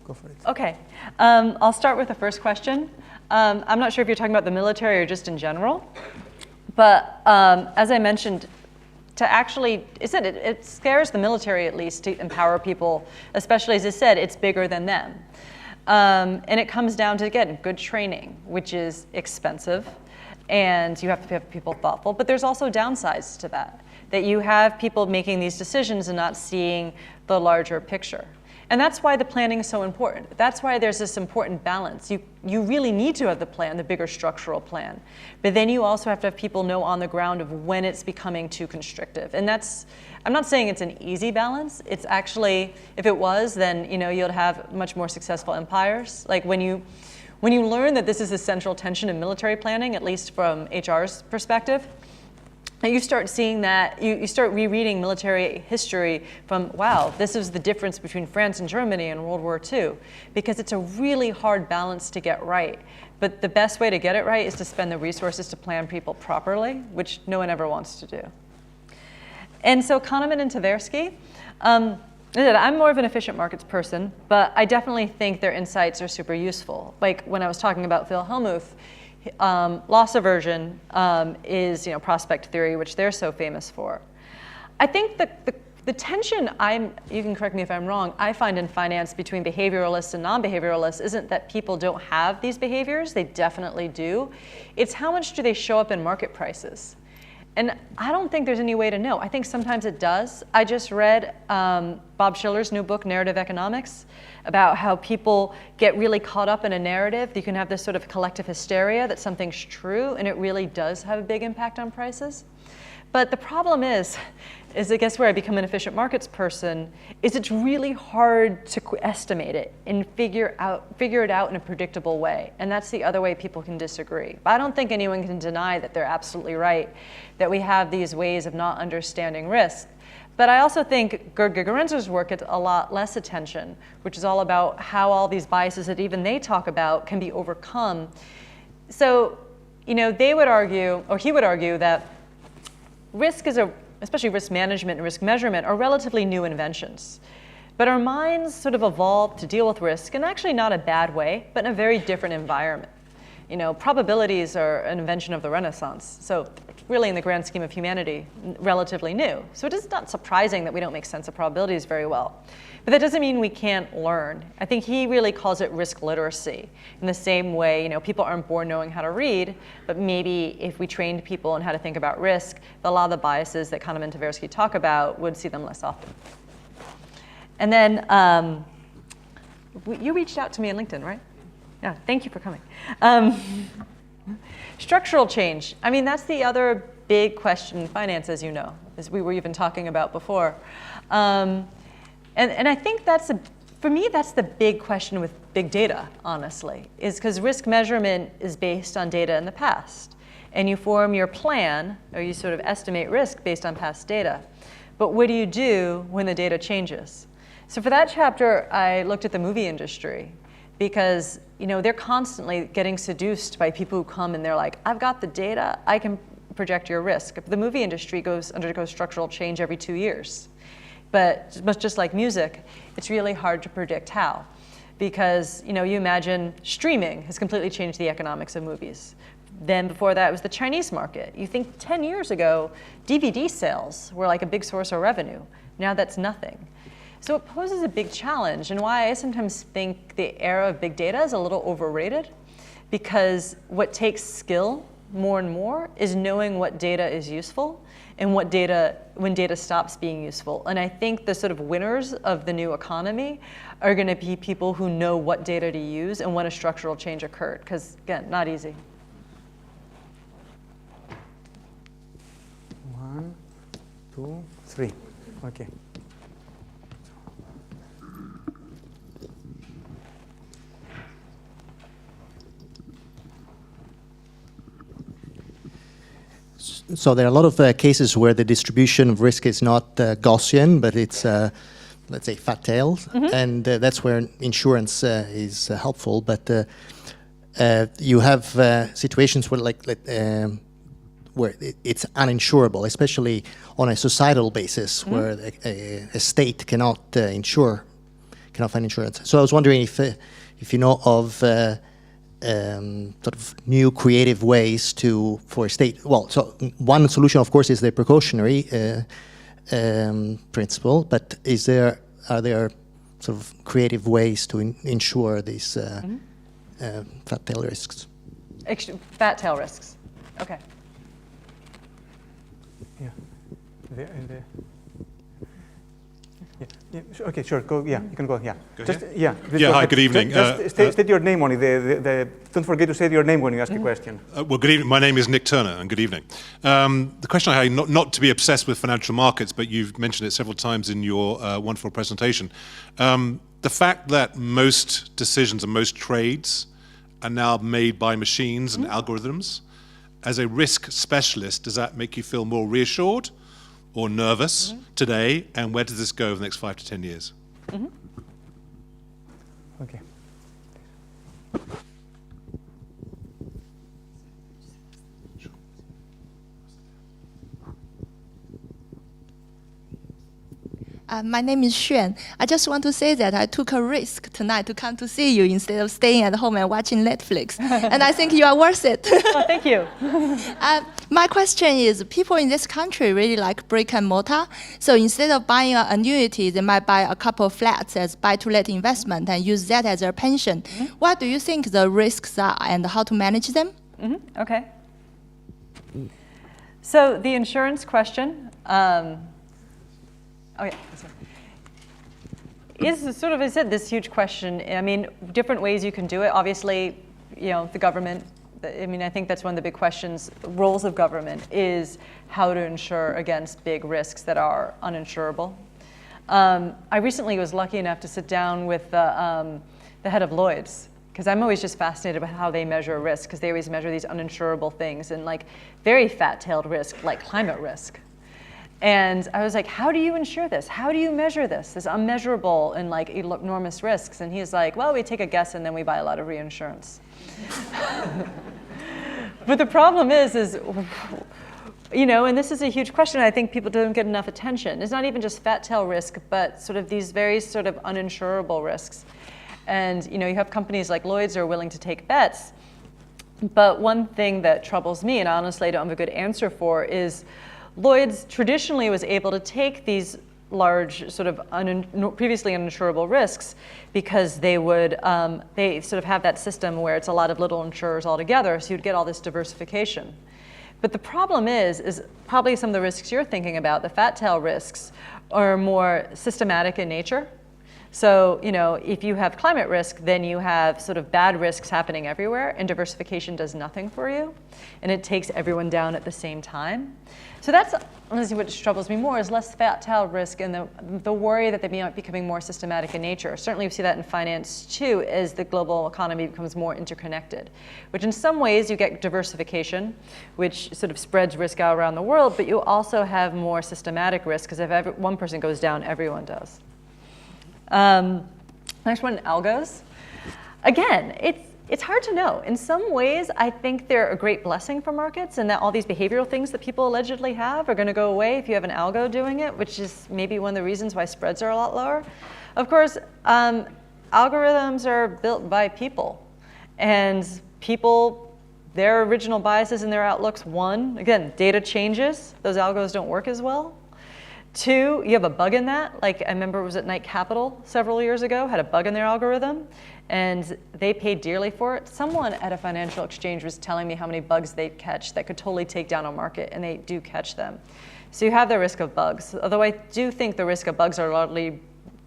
Go for it. Okay, I'll start with the first question. I'm not sure if you're talking about the military or just in general, but as I mentioned, to actually, it scares the military at least to empower people, especially as I said, it's bigger than them. And it comes down to, again, good training, which is expensive, and you have to have people thoughtful, but there's also downsides to that you have people making these decisions and not seeing the larger picture. And that's why the planning is so important. That's why there's this important balance. You really need to have the plan, the bigger structural plan. But then you also have to have people know on the ground of when it's becoming too constrictive. And that's, I'm not saying it's an easy balance. It's actually, if it was, then you'd have much more successful empires. Like when you learn that this is a central tension in military planning, at least from HR's perspective, and you start seeing that, you start rereading military history from, wow, this is the difference between France and Germany in World War II, because it's a really hard balance to get right. But the best way to get it right is to spend the resources to plan people properly, which no one ever wants to do. And so Kahneman and Tversky, I'm more of an efficient markets person, but I definitely think their insights are super useful. Like when I was talking about Phil Hellmuth, loss aversion is prospect theory, which they're so famous for. I think that the tension you can correct me if I'm wrong, I find in finance between behavioralists and non-behavioralists isn't that people don't have these behaviors, they definitely do. It's how much do they show up in market prices. And I don't think there's any way to know. I think sometimes it does. I just read Bob Shiller's new book, Narrative Economics, about how people get really caught up in a narrative. You can have this sort of collective hysteria that something's true, and it really does have a big impact on prices. But the problem is I guess where I become an efficient markets person, is it's really hard to estimate it and figure it out in a predictable way. And that's the other way people can disagree. But I don't think anyone can deny that they're absolutely right, that we have these ways of not understanding risk. But I also think Gerd Gigerenzer's work gets a lot less attention, which is all about how all these biases that even they talk about can be overcome. So, they would argue, or he would argue, that risk especially risk management and risk measurement, are relatively new inventions. But our minds sort of evolved to deal with risk, and actually not a bad way, but in a very different environment. Probabilities are an invention of the Renaissance. So really, in the grand scheme of humanity, relatively new. So it is not surprising that we don't make sense of probabilities very well. But that doesn't mean we can't learn. I think he really calls it risk literacy. In the same way, people aren't born knowing how to read, but maybe if we trained people on how to think about risk, a lot of the biases that Kahneman and Tversky talk about would see them less often. And then you reached out to me on LinkedIn, right? Yeah, thank you for coming. Structural change. I mean, that's the other big question in finance, as you know, as we were even talking about before. And I think for me, that's the big question with big data, honestly, is because risk measurement is based on data in the past. And you form your plan, or you sort of estimate risk based on past data. But what do you do when the data changes? So for that chapter, I looked at the movie industry, because they're constantly getting seduced by people who come and they're like, I've got the data, I can project your risk. The movie industry undergoes structural change every 2 years. But just like music, it's really hard to predict how. Because you imagine streaming has completely changed the economics of movies. Then before that, it was the Chinese market. You think 10 years ago, DVD sales were like a big source of revenue. Now that's nothing. So it poses a big challenge, and why I sometimes think the era of big data is a little overrated, because what takes skill more and more is knowing what data is useful and when data stops being useful. And I think the sort of winners of the new economy are going to be people who know what data to use and when a structural change occurred, because again, not easy. 1, 2, 3. Okay. So there are a lot of cases where the distribution of risk is not Gaussian, but it's, let's say, fat tails, and that's where insurance is helpful. But you have situations where, where it's uninsurable, especially on a societal basis, where a state cannot find insurance. So I was wondering if you know of sort of new creative ways for a state. Well, so one solution, of course, is the precautionary principle. But are there sort of creative ways to insure these fat tail risks? Fat tail risks. Okay. Yeah. Yeah. Okay, sure. Go. Yeah, you can go. Yeah. Hi. Good evening. Just state your name only. Don't forget to say your name when you ask a question. Well, good evening. My name is Nick Turner, and good evening. The question I had, not to be obsessed with financial markets, but you've mentioned it several times in your wonderful presentation. The fact that most decisions and most trades are now made by machines and algorithms, as a risk specialist, does that make you feel more reassured or nervous today, and where does this go over the next 5 to 10 years? Okay. My name is Xuan. I just want to say that I took a risk tonight to come to see you instead of staying at home and watching Netflix. And I think you are worth it. Oh, thank you. My question is, people in this country really like brick and mortar. So instead of buying an annuity, they might buy a couple of flats as buy-to-let investment and use that as their pension. What do you think the risks are and how to manage them? Okay. So the insurance question, is sort of, as I said, this huge question. I mean, different ways you can do it. Obviously, the government, I think that's one of the big questions. Roles of government is how to insure against big risks that are uninsurable. I recently was lucky enough to sit down with the head of Lloyd's, because I'm always just fascinated by how they measure risk, because they always measure these uninsurable things and like very fat-tailed risk, like climate risk. And I was like, how do you insure this? How do you measure this unmeasurable and like enormous risks? And he's like, well, we take a guess and then we buy a lot of reinsurance. But the problem is, and this is a huge question, I think people don't get enough attention. It's not even just fat tail risk, but sort of these very sort of uninsurable risks. And you have companies like Lloyd's are willing to take bets. But one thing that troubles me, and honestly I don't have a good answer for, is Lloyd's traditionally was able to take these large sort of previously uninsurable risks because they would they sort of have that system where it's a lot of little insurers all together, so you'd get all this diversification. But the problem is probably some of the risks you're thinking about, the fat tail risks, are more systematic in nature. So, if you have climate risk, then you have sort of bad risks happening everywhere, and diversification does nothing for you, and it takes everyone down at the same time. So that's honestly what troubles me more, is less fat tail risk and the worry that they may be becoming more systematic in nature. Certainly we see that in finance too, as the global economy becomes more interconnected, which in some ways you get diversification, which sort of spreads risk out around the world, but you also have more systematic risk, because if one person goes down, everyone does. Next one, algos. Again, it's hard to know. In some ways, I think they're a great blessing for markets, and that all these behavioral things that people allegedly have are going to go away if you have an algo doing it, which is maybe one of the reasons why spreads are a lot lower. Of course, algorithms are built by people, and people, their original biases and their outlooks, again, data changes. Those algos don't work as well. 2, you have a bug in that. Like I remember it was at Knight Capital several years ago, had a bug in their algorithm, and they paid dearly for it. Someone at a financial exchange was telling me how many bugs they catch that could totally take down a market, and they do catch them. So you have the risk of bugs. Although I do think the risk of bugs are largely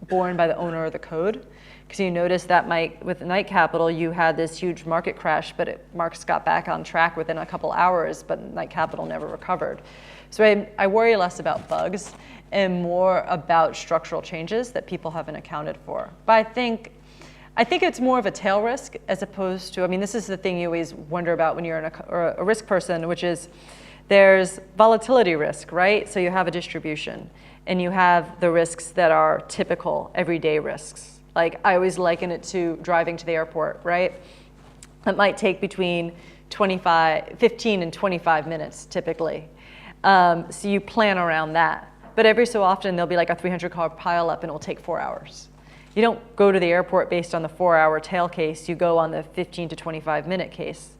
borne by the owner of the code. Because you notice that with Knight Capital, you had this huge market crash, but markets got back on track within a couple hours, but Knight Capital never recovered. So I worry less about bugs and more about structural changes that people haven't accounted for. But I think it's more of a tail risk as opposed to, I mean, this is the thing you always wonder about when you're a risk person, which is there's volatility risk, right? So you have a distribution, and you have the risks that are typical everyday risks. Like I always liken it to driving to the airport, right? It might take between 15 and 25 minutes typically. So you plan around that. But every so often there'll be like a 300-car pileup and it'll take 4 hours. You don't go to the airport based on the 4-hour tail case, you go on the 15 to 25-minute case.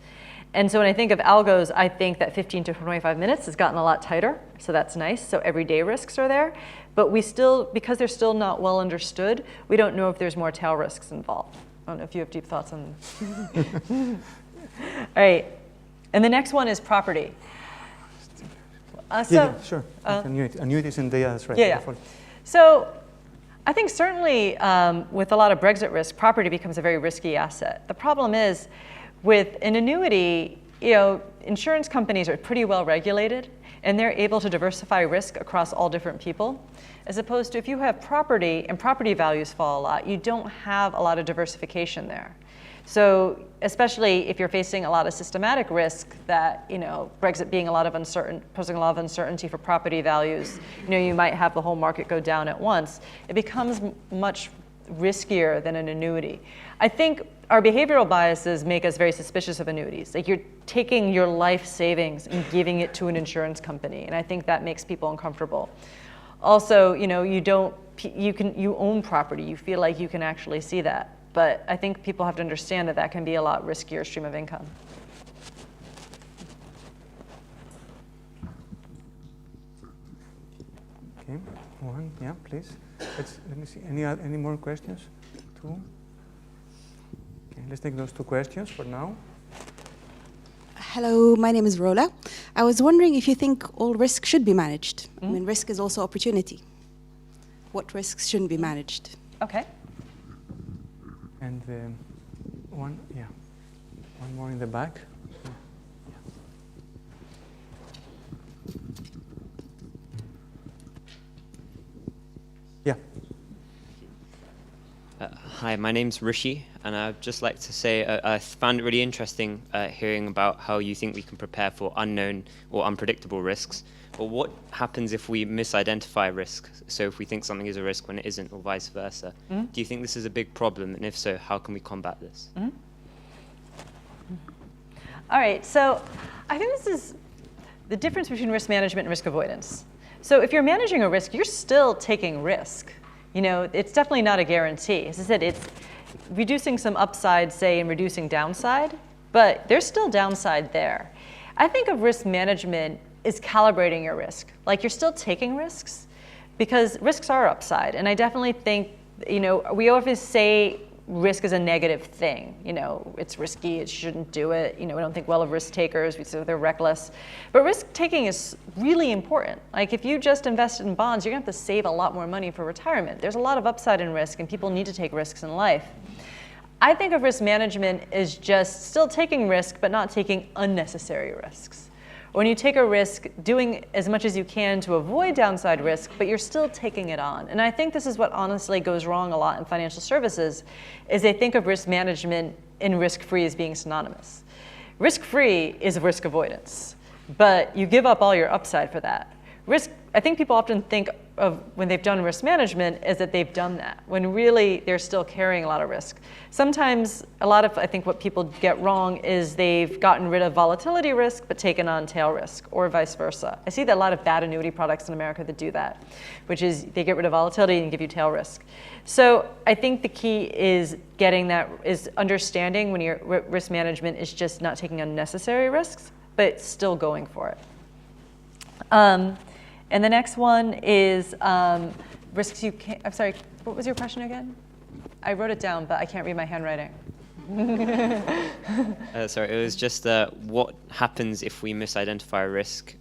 And so when I think of algos, I think that 15 to 25 minutes has gotten a lot tighter, so that's nice. So everyday risks are there. But we still, because they're still not well understood, we don't know if there's more tail risks involved. I don't know if you have deep thoughts on this. All right, and the next one is property. Sure. Annuities and data, that's right. Yeah. So I think certainly with a lot of Brexit risk, property becomes a very risky asset. The problem is with an annuity, insurance companies are pretty well regulated and they're able to diversify risk across all different people. As opposed to if you have property and property values fall a lot, you don't have a lot of diversification there. So especially if you're facing a lot of systematic risk that, Brexit being posing a lot of uncertainty for property values, you might have the whole market go down at once. It becomes much riskier than an annuity. I think our behavioral biases make us very suspicious of annuities. Like you're taking your life savings and giving it to an insurance company, and I think that makes people uncomfortable. Also, you own property. You feel like you can actually see that. But I think people have to understand that that can be a lot riskier stream of income. Okay, one, yeah, please. Let me see. Any more questions? 2. Okay, let's take those 2 questions for now. Hello, my name is Rola. I was wondering if you think all risk should be managed. I mean, risk is also opportunity. What risks shouldn't be managed? Okay. And one more in the back. Yeah. Hi, my name's Rishi, and I'd just like to say I found it really interesting hearing about how you think we can prepare for unknown or unpredictable risks. But what happens if we misidentify risk? So if we think something is a risk when it isn't, or vice versa. Do you think this is a big problem? And if so, how can we combat this? All right, so I think this is the difference between risk management and risk avoidance. So if you're managing a risk, you're still taking risk. It's definitely not a guarantee. As I said, it's reducing some upside, say, and reducing downside, but there's still downside there. I think of risk management is calibrating your risk. Like you're still taking risks because risks are upside. And I definitely think, we always say risk is a negative thing. It's risky, it shouldn't do it. We don't think well of risk takers, we say they're reckless. But risk taking is really important. Like if you just invested in bonds, you're gonna have to save a lot more money for retirement. There's a lot of upside in risk and people need to take risks in life. I think of risk management as just still taking risk, but not taking unnecessary risks. When you take a risk, doing as much as you can to avoid downside risk, but you're still taking it on. And I think this is what honestly goes wrong a lot in financial services, is they think of risk management and risk-free as being synonymous. Risk-free is risk avoidance, but you give up all your upside for that. I think people often think of when they've done risk management is that they've done that, when really they're still carrying a lot of risk. Sometimes I think what people get wrong is they've gotten rid of volatility risk but taken on tail risk, or vice versa. I see that a lot of bad annuity products in America that do that, which is they get rid of volatility and give you tail risk. So I think the key is understanding when your risk management is just not taking unnecessary risks, but still going for it. And the next one is risks you can't, I'm sorry, what was your question again? I wrote it down, but I can't read my handwriting. Sorry, it was just what happens if we misidentify a risk?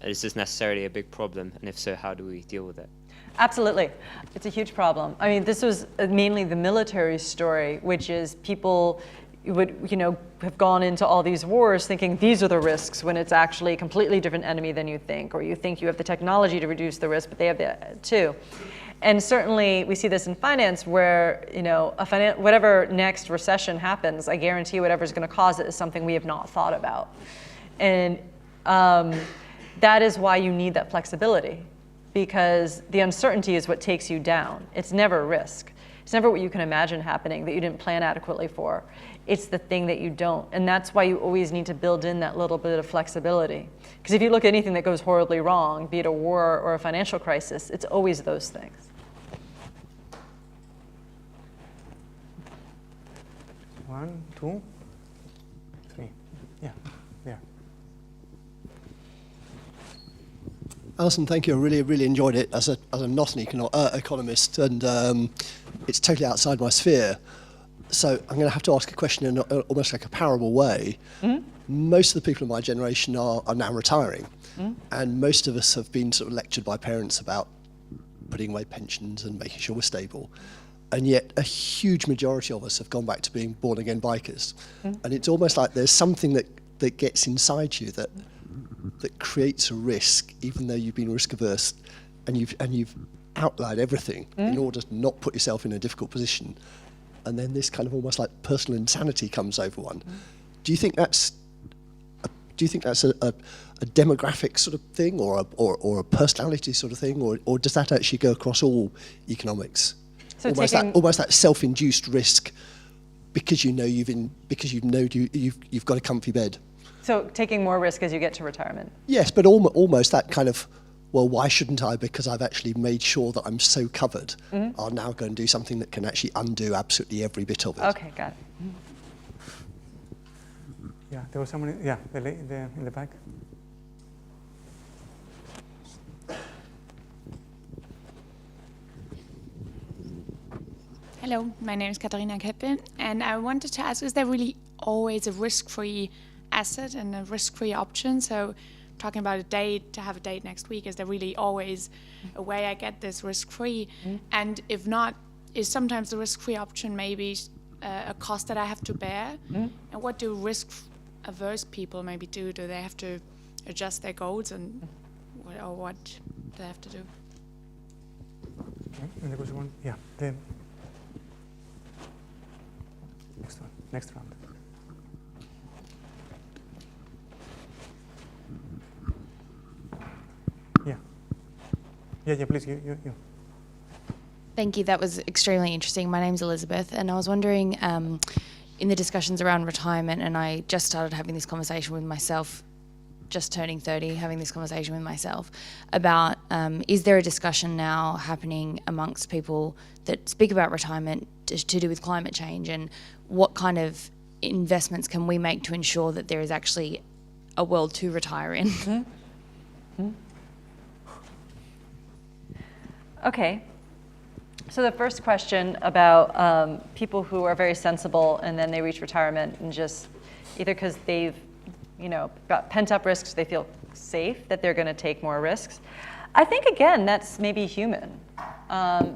Is this necessarily a big problem? And if so, how do we deal with it? Absolutely. It's a huge problem. I mean, this was mainly the military story, which is people would, have gone into all these wars thinking these are the risks when it's actually a completely different enemy than you think, or you think you have the technology to reduce the risk, but they have that too. And certainly we see this in finance where, whatever next recession happens, I guarantee whatever's going to cause it is something we have not thought about. And that is why you need that flexibility, because the uncertainty is what takes you down. It's never risk. It's never what you can imagine happening that you didn't plan adequately for. It's the thing that you don't. And that's why you always need to build in that little bit of flexibility. Because if you look at anything that goes horribly wrong, be it a war or a financial crisis, it's always those things. One, two, three. Yeah, there. Alison, thank you. I really enjoyed it as I'm not an economist, and it's totally outside my sphere. So I'm going to have to ask a question in almost like a parable way. Mm-hmm. Most of the people in my generation are now retiring, and most of us have been sort of lectured by parents about putting away pensions and making sure we're stable. And yet a huge majority of us have gone back to being born-again bikers. And it's almost like there's something that gets inside you that creates a risk, even though you've been risk-averse and you've outlined everything in order to not put yourself in a difficult position. And then this kind of almost like personal insanity comes over one. Do you think that's a demographic sort of thing, or a personality sort of thing, or does that actually go across all economics? So almost that self-induced risk because you've got a comfy bed. So taking more risk as you get to retirement. Yes, but almost that kind of, well, why shouldn't I? Because I've actually made sure that I'm so covered. I'll now go and do something that can actually undo absolutely every bit of it. Okay, got it. Yeah, there was someone. Yeah, in the back. Hello, my name is Katarina Keppe, and I wanted to ask, is there really always a risk-free asset and a risk-free option? So talking about to have a date next week, is there really always a way I get this risk-free? And if not, is sometimes the risk-free option maybe a cost that I have to bear? And what do risk-averse people maybe do? Do they have to adjust their goals, or what do they have to do? Okay, and there was one, yeah, next round. Yeah, please, you. Thank you, that was extremely interesting. My name's Elizabeth, and I was wondering, in the discussions around retirement, and I just started having this conversation with myself, just turning 30, having this conversation with myself, about is there a discussion now happening amongst people that speak about retirement to do with climate change, and what kind of investments can we make to ensure that there is actually a world to retire in? Okay. So the first question about people who are very sensible and then they reach retirement and just either because they've got pent-up risks, they feel safe that they're going to take more risks. I think, again, that's maybe human.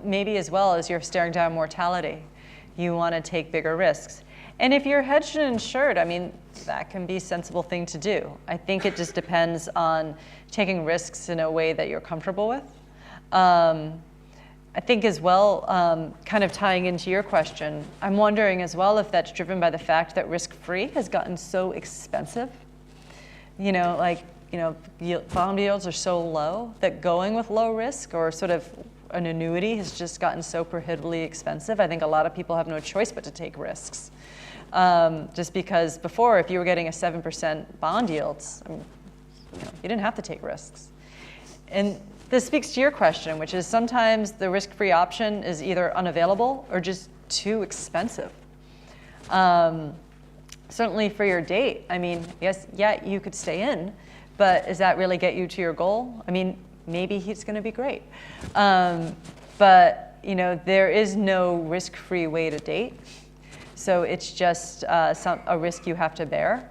Maybe as well as you're staring down mortality, you want to take bigger risks. And if you're hedged and insured, I mean, that can be a sensible thing to do. I think it just depends on taking risks in a way that you're comfortable with. I think as well, kind of tying into your question, I'm wondering as well if that's driven by the fact that risk-free has gotten so expensive. Bond yields are so low that going with low risk or sort of an annuity has just gotten so prohibitively expensive. I think a lot of people have no choice but to take risks. Just because before, if you were getting a 7% bond yields, you didn't have to take risks. And this speaks to your question, which is sometimes the risk-free option is either unavailable or just too expensive. Certainly for your date, I mean, yes, yeah, you could stay in, but does that really get you to your goal? I mean, maybe he's going to be great. But there is no risk-free way to date. So it's just a risk you have to bear.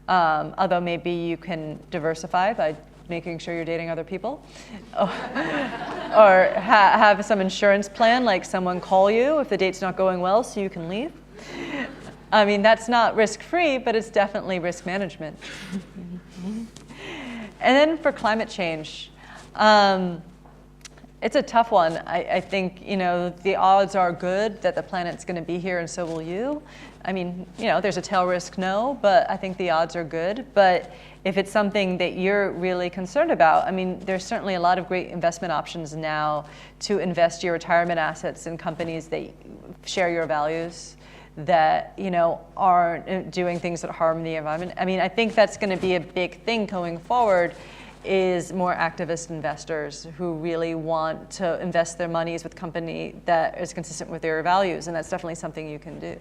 Although maybe you can diversify by making sure you're dating other people. Or have some insurance plan, like someone call you if the date's not going well so you can leave. I mean, that's not risk-free, but it's definitely risk management. And then for climate change, it's a tough one. I think, the odds are good that the planet's going to be here and so will you. I mean, there's a tail risk, no, but I think the odds are good. But if it's something that you're really concerned about, I mean, there's certainly a lot of great investment options now to invest your retirement assets in companies that share your values, that aren't doing things that harm the environment. I mean, I think that's going to be a big thing going forward, is more activist investors who really want to invest their monies with a company that is consistent with their values, and that's definitely something you can do.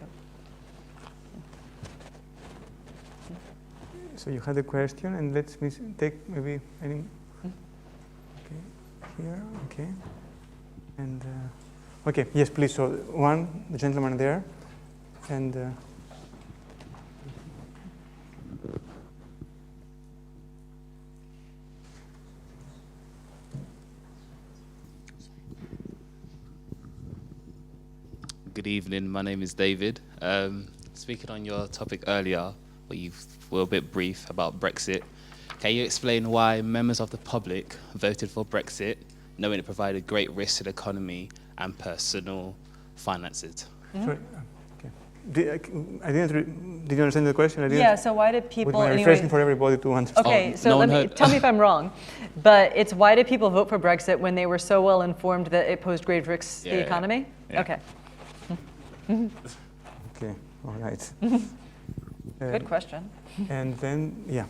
So you had a question, and let's take maybe any. Okay, here. Okay, and okay, yes, please. So the gentleman there, and. Good evening. My name is David. Speaking on your topic earlier, where you were a bit brief about Brexit, can you explain why members of the public voted for Brexit, knowing it provided great risk to the economy and personal finances? Sorry. Okay. Did you understand the question? I didn't. Yeah. So why did people? With my refreshing for everybody to understand. Okay. So tell me if I'm wrong, but it's why did people vote for Brexit when they were so well informed that it posed grave risks to the economy? Yeah. Okay. Okay. All right. Good question. And then, yeah.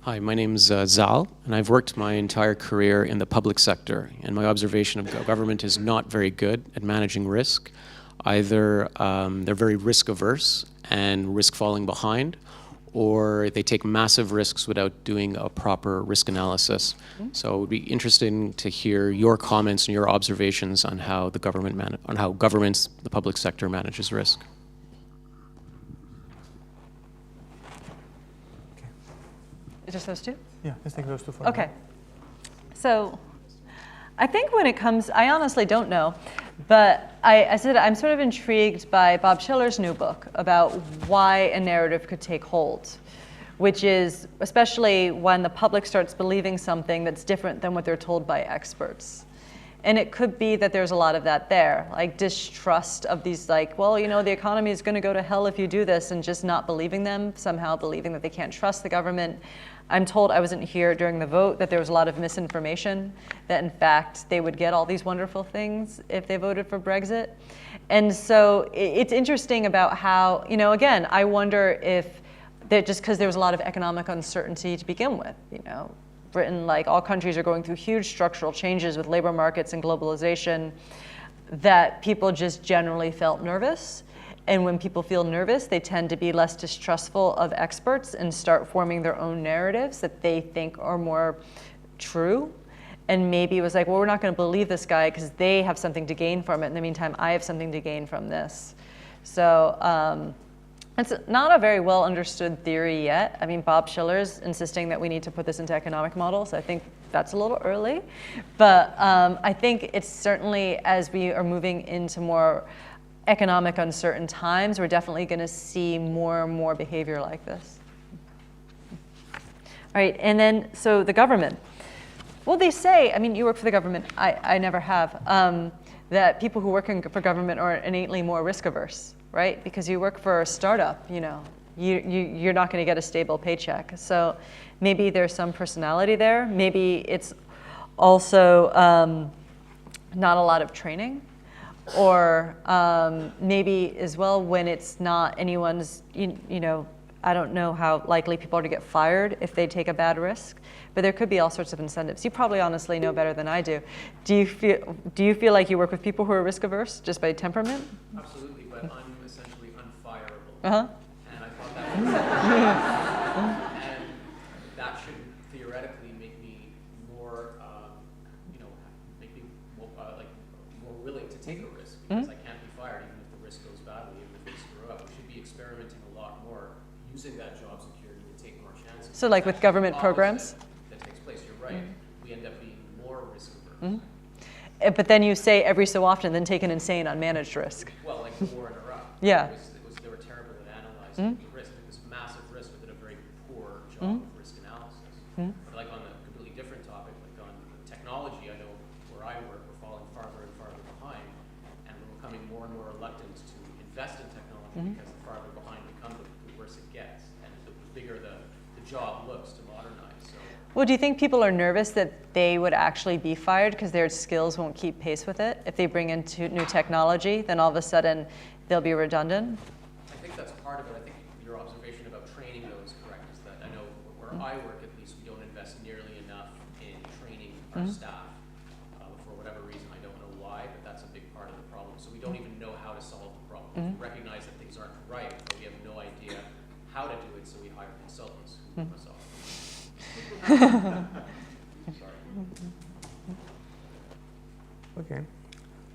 Hi, my name's Zal, and I've worked my entire career in the public sector, and my observation of government is not very good at managing risk. Either they're very risk averse and risk falling behind, or they take massive risks without doing a proper risk analysis. So it would be interesting to hear your comments and your observations on how the governments, the public sector manages risk. Okay. Just those two? Yeah, let's take those two for Okay. So I think when it comes, I honestly don't know, but I said I'm sort of intrigued by Bob Shiller's new book about why a narrative could take hold, which is especially when the public starts believing something that's different than what they're told by experts. And it could be that there's a lot of that there, like distrust of these, like, well, the economy is going to go to hell if you do this, and just not believing them, somehow believing that they can't trust the government. I'm told, I wasn't here during the vote, that there was a lot of misinformation, that in fact they would get all these wonderful things if they voted for Brexit. And so it's interesting about how, again, I wonder if that just because there was a lot of economic uncertainty to begin with, Britain, like all countries, are going through huge structural changes with labor markets and globalization, that people just generally felt nervous. And when people feel nervous, they tend to be less distrustful of experts and start forming their own narratives that they think are more true. And maybe it was like, well, we're not going to believe this guy because they have something to gain from it. In the meantime, I have something to gain from this. So it's not a very well understood theory yet. I mean, Bob Shiller's insisting that we need to put this into economic models. I think that's a little early. But I think it's certainly, as we are moving into more economic uncertain times, we're definitely going to see more and more behavior like this. All right, and then, so the government. Well, they say, I mean, you work for the government, I never have, that people who work for government are innately more risk averse, right? Because you work for a startup, you're not going to get a stable paycheck. So maybe there's some personality there. Maybe it's also not a lot of training. Or maybe as well when it's not anyone's, I don't know how likely people are to get fired if they take a bad risk, but there could be all sorts of incentives. You probably honestly know better than I do. Do you feel like you work with people who are risk averse just by temperament? Absolutely, but I'm essentially unfireable. Uh-huh. And I thought that that should theoretically make me more, make me more, more willing to take a risk, because I can't be fired even if the risk goes badly, even if we screw up. We should be experimenting a lot more, using that job security to take more chances. So like with government programs? That takes place. You're right. We end up being more risk averse. But then you say every so often, then take an insane unmanaged risk. Well, like the war in Iraq. Yeah. They were terrible at analyzing the risk. It was massive risk, but did a very poor job of risk analysis. But like on a completely different topic, like on technology, I know where I work, we're falling farther and farther behind, and we're becoming more and more reluctant to invest in technology because the farther behind we come, the worse it gets, and the bigger the job looks to modernize. So. Well, do you think people are nervous that they would actually be fired because their skills won't keep pace with it? If they bring in new technology, then all of a sudden they'll be redundant? I think that's part of it. I think your observation about training, though, is correct, is that I know where I work, at least, we don't invest nearly enough in training our staff. For whatever reason, I don't know why, but that's a big part of the problem. So we don't even know how to solve the problem. We recognize that things aren't right, but we have no idea how to do it, so we hire consultants who help us solve it. Sorry. Okay.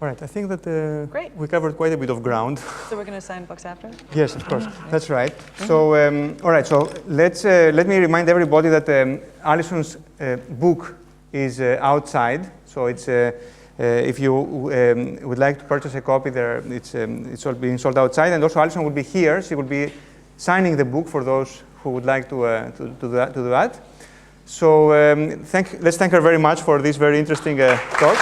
All right. I think that Great. we covered quite a bit of ground. So we're going to sign books after? Yes, of course. That's right. So, all right. So let me remind everybody that Allison's book is outside. So it's if you would like to purchase a copy, there it's all being sold outside. And also, Allison will be here. She will be signing the book for those who would like to do that. So let's thank her very much for this very interesting talk.